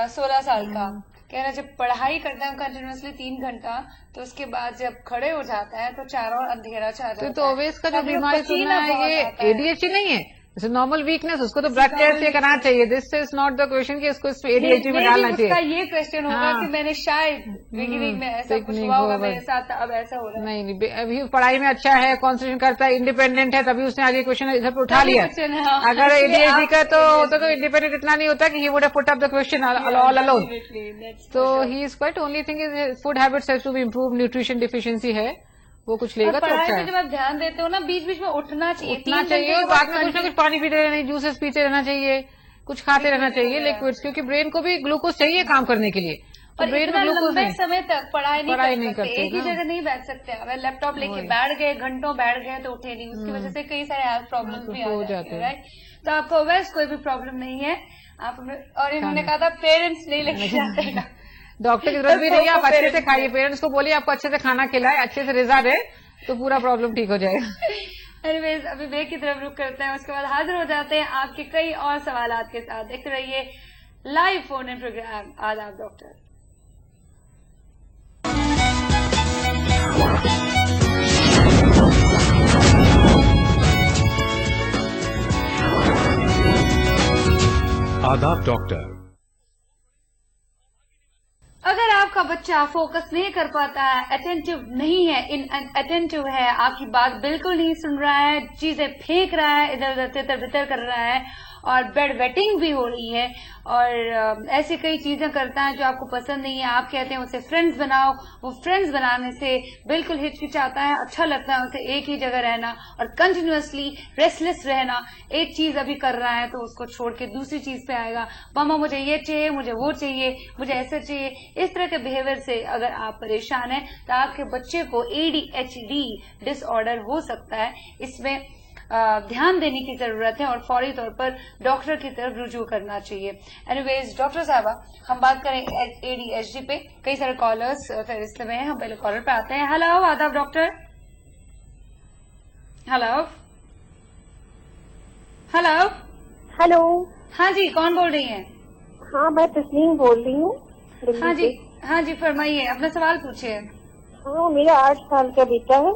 Speaker 2: 16 साल का, कह रहा जब पढ़ाई करता है कंटिन्यूअसली 3 घंटा, तो उसके बाद जब खड़े हो जाता है तो चारों ओर अंधेरा छा जाता है।
Speaker 3: तो ओवेस का जो बीमारी सुनना है ये एडीएचडी नहीं है, जैसे नॉर्मल वीकनेस, उसको तो ब्लड टेस्ट ये करना चाहिए। This is not the question कि इसको एडीएचडी में डालना चाहिए।
Speaker 2: उसका ये क्वेश्चन होगा कि मैंने शायद बिगिनिंग में ऐसा कुछ हुआ होगा मेरे साथ, अब ऐसा हो रहा है।
Speaker 3: नहीं, अभी पढ़ाई में अच्छा है, कॉन्सेंट्रेशन करता है, इंडिपेंडेंट है, तभी उसने आगे क्वेश्चन इधर पे उठा लिया। अगर एडीएचडी का तो होता तो इंडिपेंडेंट इतना नहीं होता कि he would have put up the question all alone. तो he is quite only thing is food habits have to be improve, nutrition deficiency है, वो कुछ लेगा तो अच्छा है।
Speaker 2: जब आप ध्यान देते हो ना, बीच बीच में उठना चाहिए,
Speaker 3: और बाद में कुछ ना कुछ पानी पीते रहना, जूसेस पीते रहना चाहिए, कुछ खाते रहना चाहिए लिक्विड्स, क्योंकि ब्रेन को भी ग्लूकोज चाहिए काम करने के लिए।
Speaker 2: और
Speaker 3: ब्रेन
Speaker 2: इतना
Speaker 3: में ग्लूकोज
Speaker 2: लंबे
Speaker 3: नहीं,
Speaker 2: समय तक पढ़ाई नहीं कर सकते, एक ही
Speaker 3: ना।
Speaker 2: जगह नहीं बैठ सकते। अगर लैपटॉप लेके
Speaker 3: वही।
Speaker 2: बैठ गए, घंटों बैठ गए तो उठे नहीं, उसकी वजह से कई सारे हेल्थ प्रॉब्लम्स भी
Speaker 3: हो
Speaker 2: आ जाते
Speaker 3: जाते
Speaker 2: हैं,
Speaker 3: हैं।
Speaker 2: राइट। तो आपको वैसे कोई भी प्रॉब्लम नहीं है, आप और इन्होंने कहा था पेरेंट्स नहीं लेके जाते हैं।
Speaker 3: डॉक्टर की जरूरत भी नहीं है, आप अच्छे से खाइए, पेरेंट्स को बोलिए आपको अच्छे से खाना खिलाए, अच्छे से रिजा दे, तो पूरा प्रॉब्लम ठीक हो जाएगा।
Speaker 2: एनीवेज, अभी ब्रेक की तरफ रुक करते हैं, उसके बाद हाजिर हो जाते हैं आपके कई और सवालात के साथ। देखते रहिए live phone in programme Adaab doctor.
Speaker 7: Adaab doctor.
Speaker 2: अगर आपका बच्चा फोकस नहीं कर पाता है, अटेंटिव नहीं है, अटेंटिव है, आपकी बात बिल्कुल नहीं सुन रहा है, चीजें फेंक रहा है, इधर उधर तितर बितर कर रहा है और बेड वेटिंग भी हो रही है और ऐसी कई चीजें करता है जो आपको पसंद नहीं है, आप कहते हैं उसे फ्रेंड्स बनाओ, वो फ्रेंड्स बनाने से बिल्कुल हिचकिचाता है, अच्छा लगता है उसे एक ही जगह रहना और कंटिन्यूअसली रेस्टलेस रहना। एक चीज अभी कर रहा है तो उसको छोड़ के दूसरी चीज पे आएगा, मामा मुझे ये चाहिए, मुझे वो चाहिए, मुझे ऐसे चाहिए। इस तरह के बिहेवियर से अगर आप परेशान हैं तो आपके बच्चे को ADHD डिसऑर्डर हो सकता है। इसमें ध्यान देने की जरूरत है और फौरी तौर पर डॉक्टर की तरफ रुजू करना चाहिए। एनीवेज डॉक्टर साहबा, हम बात करें ADHD पे, कई सारे कॉलर्स फहरिस्त में हैं, हम पहले कॉलर पे आते हैं। हेलो, आदाब डॉक्टर। Hello hello
Speaker 5: hello.
Speaker 2: हाँ जी, कौन बोल रही हैं?
Speaker 5: हाँ, मैं तस्लीम बोल रही हूँ।
Speaker 2: हाँ जी, फरमाइए, अपना सवाल पूछिए।
Speaker 5: हाँ, मेरा 8 साल का बेटा है,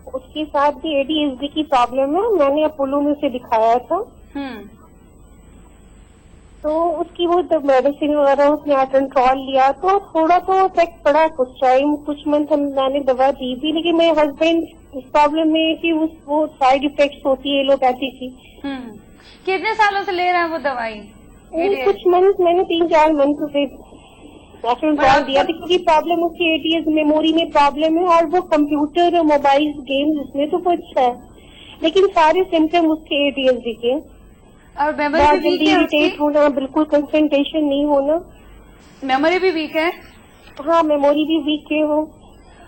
Speaker 5: उसके साथ भी ADHD की प्रॉब्लम है। मैंने अपोलो में से दिखाया था, तो उसकी वो मेडिसिन वगैरह उसने कंट्रोल लिया तो थोड़ा तो इफेक्ट पड़ा, कुछ मंथ मैंने दवा दी भी, लेकिन मेरे हस्बैंड इस प्रॉब्लम में कि वो साइड इफेक्ट्स होती है एलोपैथी की।
Speaker 2: कितने सालों से ले रहे हैं वो दवाई?
Speaker 5: कुछ मंथ, मैंने 3-4 मंथ से कंट्रोल दिया था, क्योंकि प्रॉब्लम उसकी ADHD मेमोरी में प्रॉब्लम है और वो कंप्यूटर और मोबाइल गेम्स उसमें तो कुछ है, लेकिन सारे सिम्टम उसके ADHD के।
Speaker 2: और मेमोरी भी वीक है उसकी?
Speaker 5: होना, बिल्कुल कंसंट्रेशन नहीं होना।
Speaker 2: मेमोरी भी वीक है?
Speaker 5: हाँ, मेमोरी भी वीक है वो।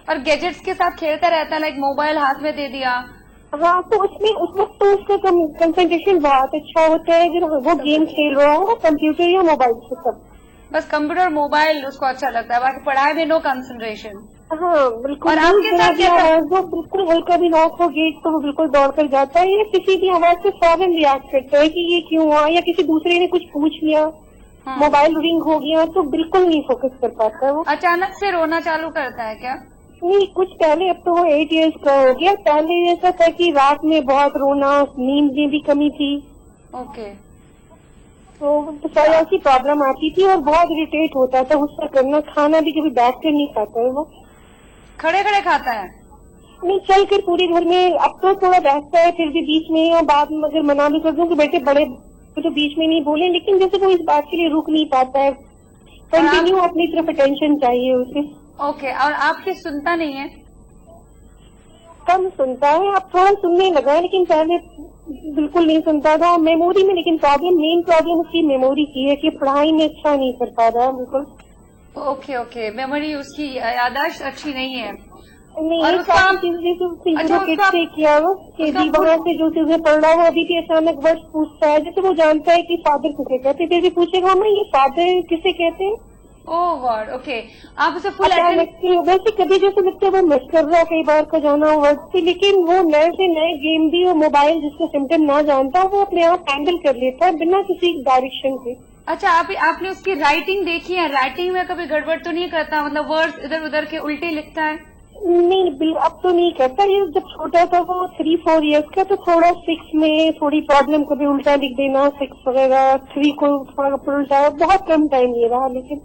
Speaker 2: और गैजेट्स के साथ खेलता रहता है, लाइक मोबाइल हाथ में दे दिया?
Speaker 5: हाँ, तो उसमें उस वक्त तो उसका कंसंट्रेशन बहुत अच्छा होता है अगर वो गेम खेल रहा हो कंप्यूटर या मोबाइल से। सब
Speaker 2: बस कंप्यूटर मोबाइल उसको अच्छा लगता है, बाकी पढ़ाई में नो कंसंट्रेशन।
Speaker 5: हाँ बिल्कुल।
Speaker 2: और आपके साथ कैसा?
Speaker 5: वो बिल्कुल हल्का भी नॉक हो गेट तो वो बिल्कुल दौड़ कर जाता है, या किसी भी आवाज से फौरन रिएक्ट करता है कि ये क्यों हुआ, या किसी दूसरे ने कुछ पूछ लिया, मोबाइल रिंग हो गया तो बिल्कुल नहीं फोकस कर पाता है वो।
Speaker 2: अचानक से रोना चालू करता है क्या?
Speaker 5: नहीं, कुछ पहले, अब तो वो 8 इयर्स का हो गया। पहले ऐसा था कि रात में बहुत रोना, नींद में भी कमी थी।
Speaker 2: ओके।
Speaker 5: तो ऐसी प्रॉब्लम आती थी और बहुत इरिटेट होता था, गुस्सा करना, खाना भी कभी बैठ कर नहीं खाता है वो,
Speaker 2: खड़े खड़े खाता है?
Speaker 5: नहीं, चल कर पूरे घर में। अब तो थोड़ा बैठता है, फिर भी बीच में या बाद में अगर मना भी कर दूं कि बेटे बड़े तो बीच में नहीं बोले, लेकिन जैसे वो इस बात के लिए रुक नहीं पाता है, कंटिन्यू अपनी तरफ अटेंशन चाहिए उसे।
Speaker 2: ओके। और आपकी सुनता नहीं है?
Speaker 5: कम सुनता है, अब थोड़ा सुनने लगा है, लेकिन पहले बिल्कुल नहीं सुनता था। मेमोरी में लेकिन मेन प्रॉब्लम उसकी मेमोरी की है कि पढ़ाई में अच्छा नहीं कर पा रहा है बिल्कुल।
Speaker 2: ओके ओके, मेमोरी उसकी याददाश्त अच्छी नहीं है।
Speaker 5: नहीं,
Speaker 2: और उसका
Speaker 5: से किया वो वहाँ से जो चीजें पढ़ रहा है वो अभी भी अचानक वर्ड पूछता है, जैसे वो जानता है कि फादर किसे कहते हैं, फिर पूछेगा मैं ये फादर किसे कहते हैं।
Speaker 2: ओह गॉड, ओके। आप उसे फुल
Speaker 5: वैसे कभी जैसे लगता है वो मिस कर रहा है कई बार का जाना वर्ड से, लेकिन वो नए से नए गेम भी और मोबाइल जिसका सिम्टम ना जानता वो अपने आप हैंडल कर लेता है बिना किसी डायरेक्शन के।
Speaker 2: अच्छा, आपने उसकी राइटिंग देखी है? राइटिंग में कभी गड़बड़ तो नहीं करता, मतलब वर्ड्स इधर उधर के उल्टे लिखता है?
Speaker 5: नहीं, अब तो नहीं करता। ये जब छोटा था वो 3-4 इयर्स का, तो थोड़ा 6 में थोड़ी प्रॉब्लम, कभी उल्टा लिख देना 6 वगैरह, 3 को थोड़ा उल्टा, बहुत कम टाइम ये रहा लेकिन।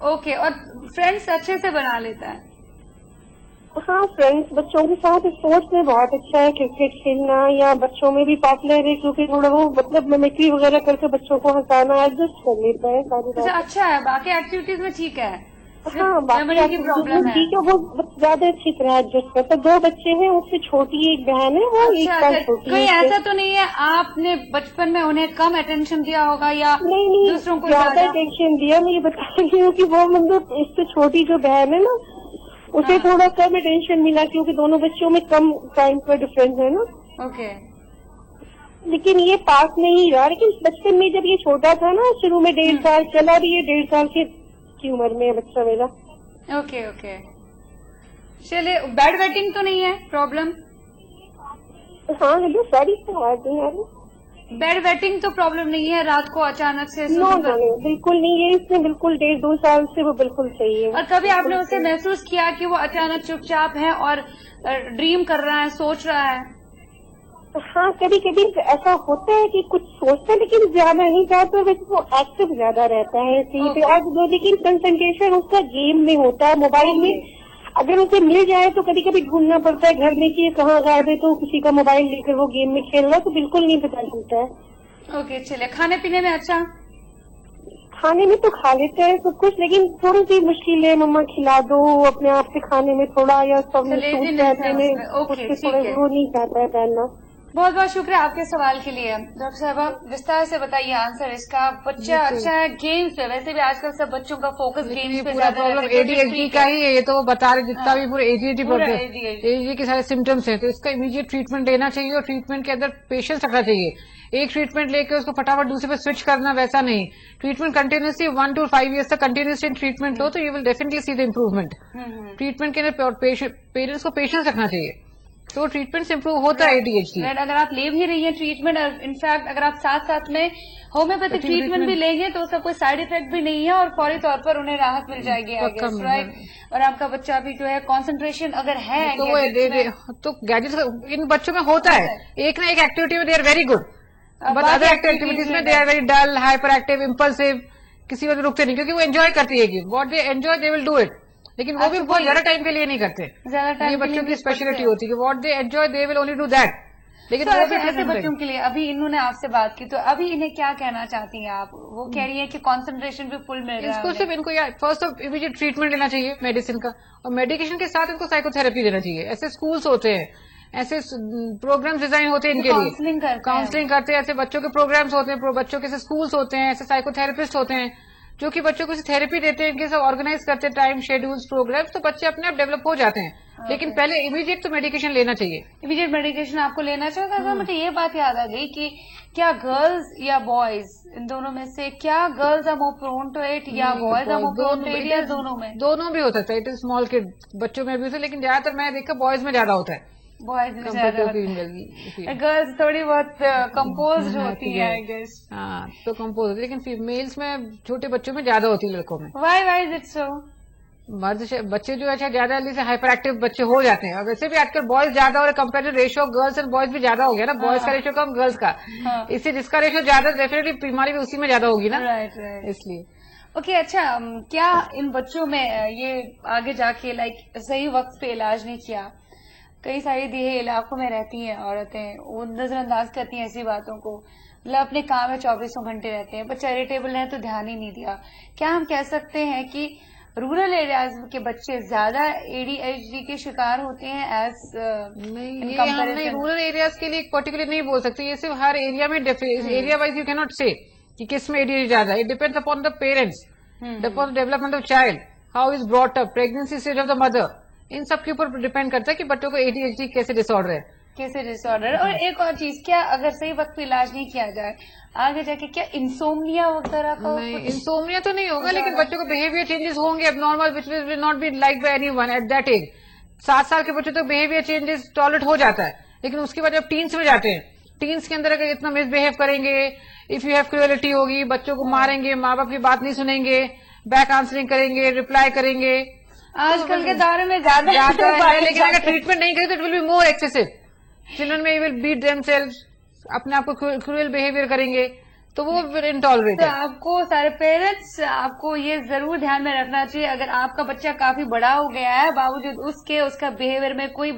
Speaker 2: ओके। और फ्रेंड्स अच्छे से बना लेता है?
Speaker 5: हाँ, फ्रेंड्स बच्चों के साथ स्पोर्ट्स में बहुत अच्छा है, क्रिकेट खेलना या बच्चों में भी पॉपुलर है, क्योंकि थोड़ा वो मतलब मिमिक्री वगैरह करके बच्चों को हंसाना एडजस्ट कर लेता है सारी बात।
Speaker 2: अच्छा है, बाकी एक्टिविटीज में ठीक है?
Speaker 7: हाँ,
Speaker 2: मेमोरी की प्रॉब्लम है।
Speaker 7: ठीक है, वो ज्यादा अच्छी तरह एडजस्ट करता। 2 बच्चे हैं, उससे छोटी एक बहन है, वो 1 साल छोटी है।
Speaker 2: कोई ऐसा तो नहीं है आपने बचपन में उन्हें कम अटेंशन दिया होगा या
Speaker 7: नहीं,
Speaker 2: दूसरों को
Speaker 7: ज्यादा अटेंशन दिया। मैं ये बता रही हूँ कि वो मतलब इससे छोटी जो बहन है ना, उसे थोड़ा कम अटेंशन मिला, क्योंकि दोनों बच्चों में कम टाइम का डिफरेंस है ना।
Speaker 2: ओके।
Speaker 7: लेकिन ये पास नहीं रहा। लेकिन बचपन में जब ये छोटा था ना, शुरू में 1.5 साल चला भी, ये 1.5 साल की उम्र में है बच्चा मेरा।
Speaker 2: ओके ओके, चलिए। बेड वेटिंग तो नहीं है प्रॉब्लम?
Speaker 7: हाँ, हेलो, सॉरी, आवाज नहीं आ रही।
Speaker 2: बेड वेटिंग तो प्रॉब्लम नहीं है, रात को अचानक से
Speaker 7: नो, बिल्कुल नहीं है। इसमें बिल्कुल 1.5-2 साल से वो बिल्कुल सही है।
Speaker 2: और कभी आपने उसे महसूस किया कि वो अचानक चुपचाप है और ड्रीम कर रहा है, सोच रहा है?
Speaker 7: हाँ, कभी कभी ऐसा होता है कि कुछ सोचता है, लेकिन ज्यादा नहीं चाहता। वैसे वो एक्टिव ज्यादा रहता है कहीं पे। और लेकिन कंसंट्रेशन उसका गेम में होता है, मोबाइल में। अगर उसे मिल जाए तो कभी कभी ढूंढना पड़ता है घर में कि कहाँ गायब है, तो किसी का मोबाइल लेकर वो गेम में खेल रहा है, तो बिल्कुल नहीं पता चलता है।
Speaker 2: ओके, चलिए। खाने पीने में अच्छा?
Speaker 7: खाने में तो खा लेते हैं सब कुछ, लेकिन थोड़ी सी मुश्किल है। मम्मा खिला दो, अपने आप से खाने में थोड़ा, या सब में वो नहीं चाहता है करना।
Speaker 2: बहुत बहुत शुक्रिया आपके सवाल के लिए डॉक्टर साहबा। विस्तार से बताइए आंसर इसका। बच्चा अच्छा है गेम्स पे, वैसे भी आजकल सब बच्चों का फोकस गेम्स पे ज्यादा
Speaker 3: प्रॉब्लम ADHD का ही है। ये तो वो बता रहे जितना भी पूरा ADHD प्रॉब्लम, ADHD के सारे सिम्टम्स हैं, तो इसका इमीडिएट ट्रीटमेंट लेना चाहिए। और ट्रीटमेंट के अंदर पेशेंस रखना चाहिए। एक ट्रीटमेंट लेके उसको फटाफट दूसरे पे स्विच करना, वैसा नहीं। ट्रीटमेंट कंटिन्यूसली 1 to 5 years तक कंटिन्यूसली ट्रीटमेंट लो, तो you will definitely see the improvement. Treatment के अंदर पेरेंट्स को पेशेंस रखना चाहिए, तो ट्रीटमेंट से इम्प्रूव होता है ADHD।
Speaker 2: अगर आप ले भी रही हैं ट्रीटमेंट, इनफैक्ट अगर आप साथ साथ में होम्योपैथिक ट्रीटमेंट भी लेंगे तो उसका कोई साइड इफेक्ट भी नहीं है और फौरी तौर पर उन्हें राहत मिल जाएगी, राइट। और आपका बच्चा भी जो है कंसंट्रेशन अगर है
Speaker 3: तो गैजेट्स इन बच्चों में होता है। एक ना एक एक्टिविटी में they are very good, but other activities में they are very dull, hyper active, impulsive, किसी वजह रुकते नहीं, क्योंकि वो एंजॉय करती है। What they enjoy they will do it, लेकिन वो भी बहुत ज्यादा टाइम के लिए नहीं करते। ये बच्चों की स्पेशलिटी होती है कि what they enjoy they will only do that. लेकिन
Speaker 2: तो ऐसे बच्चों के लिए अभी इन्होंने आपसे बात की, तो अभी इन्हें क्या कहना चाहती हैं आप? वो कह रही है कि कंसंट्रेशन भी फुल मिल रहा है।
Speaker 3: इसको सिर्फ इनको फर्स्ट ऑफ इमीडिएट ट्रीटमेंट लेना चाहिए मेडिसिन का, और मेडिकेशन के साथ इनको साइकोथेरेपी देना चाहिए। ऐसे स्कूल्स होते हैं, ऐसे प्रोग्राम्स डिजाइन होते हैं इनके लिए, काउंसलिंग करते हैं। ऐसे बच्चों के प्रोग्राम्स होते हैं, बच्चों के स्कूल्स होते हैं, ऐसे साइकोथेरेपिस्ट होते हैं जो कि बच्चों को थेरेपी देते हैं, इनके सब ऑर्गेनाइज करते हैं टाइम शेड्यूल्स, प्रोग्राम्स, तो बच्चे अपने आप डेवलप हो जाते हैं। लेकिन पहले इमीडिएट तो मेडिकेशन लेना चाहिए।
Speaker 2: इमीडिएट मेडिकेशन आपको लेना चाहिए। मुझे ये बात याद आ गई कि क्या गर्ल्स या बॉयज, इन दोनों में से क्या girls are more prone to it या boys are more prone to it, या दोनों में?
Speaker 3: दोनों भी हो सकता है। इट इज स्मॉल किड, बच्चों में भी होता है, लेकिन ज्यादातर मैं देखा बॉयज में ज्यादा होता है।
Speaker 2: बॉयज में ज्यादा, गर्ल्स थोड़ी बहुत कंपोज होती है आई गेस।
Speaker 3: हाँ, तो कंपोज होती है, लेकिन फीमेल्स में, छोटे बच्चों में ज्यादा होती है, लड़कों में।
Speaker 2: Why is it so?
Speaker 3: मर्द बच्चे जो है ज्यादा जल्दी से हाइपर एक्टिव बच्चे हो जाते हैं। और वैसे भी आजकल बॉयज ज्यादा हो रहे, compare ratio girls and boys भी ज्यादा हो गया ना। बॉयज का रेशियो कम, गर्ल्स का। इससे जिसका रेशियो ज्यादा, डेफिनेटली बीमारी भी उसी में ज्यादा होगी ना।
Speaker 2: राइट।
Speaker 3: इसलिए
Speaker 2: ओके, अच्छा, क्या इन बच्चों में ये आगे जाके सही वक्त पे इलाज नहीं किया? कई सारी देह इलाकों में रहती हैं औरतें, वो नजरअंदाज करती हैं ऐसी बातों को, मतलब अपने काम में 24 घंटे रहते हैं, बच्चा इरिटेबल है तो ध्यान ही नहीं दिया। क्या हम कह सकते हैं कि रूरल एरियाज के बच्चे ज्यादा ADHD के शिकार होते हैं
Speaker 3: नहीं, हमने रूरल एरियाज के लिए एक पर्टिकुलर नहीं बोल सकते। ये सिर्फ हर एरिया में area wise you can not say कि किस में ADHD ज्यादा। It depends upon the parents, upon the development of child, how is brought up, pregnancy stage of the mother, इन सब के ऊपर डिपेंड करता है कि बच्चों को ADHD कैसे डिसऑर्डर है।
Speaker 2: और एक और चीज, क्या अगर सही वक्त पे इलाज नहीं किया जाए आगे जाके क्या इंसोम्निया वगैरह का?
Speaker 3: नहीं, इंसोम्निया तो नहीं होगा, लेकिन बच्चों को बिहेवियर चेंजेस होंगे abnormal, which will not be like by anyone at that age. 7 साल के बच्चों तक बिहेवियर चेंजेस टॉलरेट हो जाता है, लेकिन उसके बाद जब टीन्स में जाते हैं, टीन्स के अंदर अगर इतना मिसबिहेव करेंगे, इफ यू हैव क्रुएलिटी होगी, बच्चों को मारेंगे, माँ बाप की बात नहीं सुनेंगे, बैक आंसरिंग करेंगे, रिप्लाई करेंगे,
Speaker 2: आजकल के दौर में ज्यादा
Speaker 3: है। लेकिन अगर ट्रीटमेंट नहीं करें तो it will be more excessive. Children में विल बीट देमसेल्व्स, अपने आप को क्रूएल बिहेवियर करेंगे, तो वो फिर इंटॉलरेट
Speaker 2: तो
Speaker 3: है।
Speaker 2: आपको सारे पेरेंट्स आपको ये जरूर ध्यान में रखना चाहिए, अगर आपका बच्चा काफी बड़ा हो गया है बावजूद उसके उसका बिहेवियर में कोई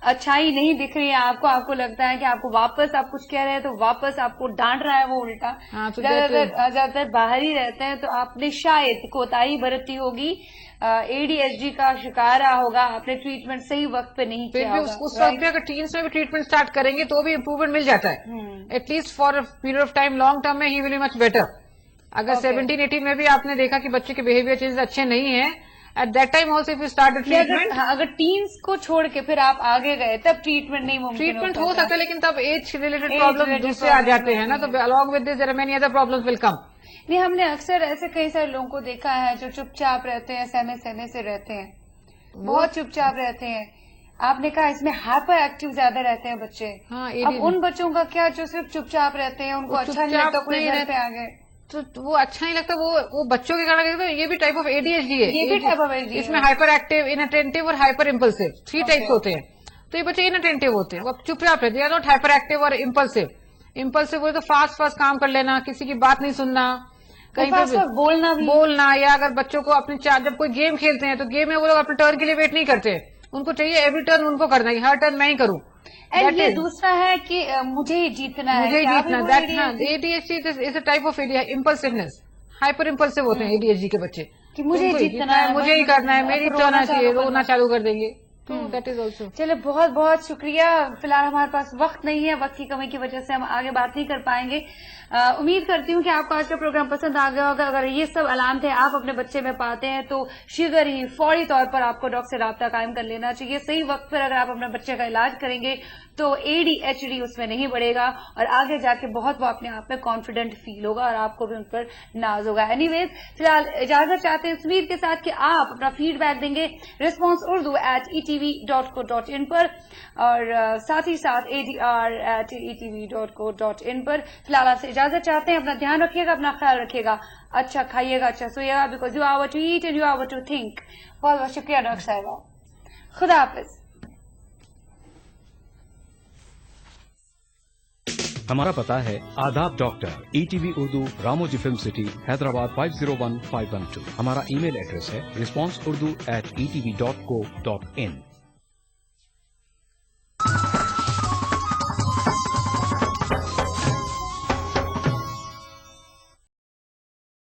Speaker 2: अच्छाई नहीं दिख रही है आपको लगता है कि आपको वापस आप कुछ कह रहे हैं तो वापस आपको डांट रहा है वो उल्टा,
Speaker 3: तो
Speaker 2: ज्यादातर बाहर ही रहते हैं, तो आपने शायद कोताही बरती होगी, ADHD का शिकार रहा होगा, आपने ट्रीटमेंट सही वक्त पे नहीं किया होगा।
Speaker 3: उस वक्त भी अगर टीन्स में भी ट्रीटमेंट स्टार्ट करेंगे तो भी इम्प्रूवमेंट मिल जाता है, at least for period of time. Long term में he will be much better. अगर 17-18 में भी आपने देखा कि बच्चे के बिहेवियर चेंजेस अच्छे नहीं है, at that time also if you start treatment.
Speaker 2: अगर टीन्स को छोड़ के फिर आप आगे गए तब ट्रीटमेंट नहीं मुमकिन,
Speaker 3: ट्रीटमेंट हो सकता है लेकिन तब एज रिलेटेड प्रॉब्लम दूसरे आ जाते हैं ना, तो along with this there are many other problems will come.
Speaker 2: नहीं, हमने अक्सर ऐसे कई सारे लोगों को देखा है जो चुपचाप रहते हैं, सहमे सहमे से रहते हैं, बहुत चुपचाप रहते हैं। आपने कहा इसमें हाइपर एक्टिव ज्यादा रहते हैं बच्चे।
Speaker 3: हाँ,
Speaker 2: अब उन बच्चों का क्या जो सिर्फ चुपचाप रहते हैं, उनको अच्छा नहीं लगता कोई घर पे आ गए
Speaker 3: तो वो अच्छा नहीं लगता, वो बच्चों के कारण देखते, ये भी टाइप ऑफ ADHD है।
Speaker 2: ये भी टाइप ऑफ ADHD
Speaker 3: इसमें हाइपर एक्टिव, इनअटेंटिव और हाइपर इम्पल्सिव 3 टाइप्स होते हैं। तो ये बच्चे इनअटेंटिव होते हैं, वो चुपचाप रहते हैं, नॉट हाइपर एक्टिव और इम्पल्सिव। इम्पल्सिव वो तो फास्ट काम कर लेना, किसी की बात नहीं सुनना, कहीं पे बोलना, या अगर बच्चों को अपने जब कोई गेम खेलते हैं तो गेम में वो लोग अपने टर्न के लिए वेट नहीं करते, उनको चाहिए एवरी टर्न उनको करना है, हर टर्न मैं ही करूं।
Speaker 2: ये दूसरा है कि मुझे ही जीतना है,
Speaker 3: ADHD is a type of impulsiveness. Hyper impulsive होते हैं ADHD के बच्चे
Speaker 2: कि मुझे जीतना है,
Speaker 3: मुझे ही करना है, मेरी होना चाहिए, रोना चालू कर देंगे, तो दैट इज ऑल्सो।
Speaker 2: चलो, बहुत बहुत शुक्रिया। फिलहाल हमारे पास वक्त नहीं है, वक्त की कमी की वजह से हम आगे बात नहीं कर पाएंगे। उम्मीद करती हूँ कि आपको आज का प्रोग्राम पसंद आ गया होगा। अगर ये सब अलामतें आप अपने बच्चे में पाते हैं तो शीघ्र ही फौरी तौर पर आपको डॉक्टर से राब्ता कायम कर लेना चाहिए। सही वक्त पर अगर आप अपने बच्चे का इलाज करेंगे तो ADHD उसमें नहीं बढ़ेगा और आगे जाके बहुत वो अपने आप में कॉन्फिडेंट फील होगा और आपको भी उन पर नाज होगा। एनीवेज, फिलहाल इजाजत चाहते हैं इस उम्मीद के साथ कि आप अपना फीडबैक देंगे responseurdu@etv.co.in पर और साथ ही साथ adr@etv.co.in पर। फिलहाल आपसे इजाजत चाहते हैं, अपना ध्यान रखिएगा, अपना ख्याल रखिएगा, अच्छा खाइएगा, अच्छा सोइएगा, because you are what you eat and you are what you think. बहुत बहुत शुक्रिया डॉक्टर साहिबा, खुदा हाफिज।
Speaker 8: हमारा पता है आदाब doctor, ETV Urdu, Ramoji film city, Hyderabad 501512। हमारा ईमेल एड्रेस है responseurdu@etv.co.in।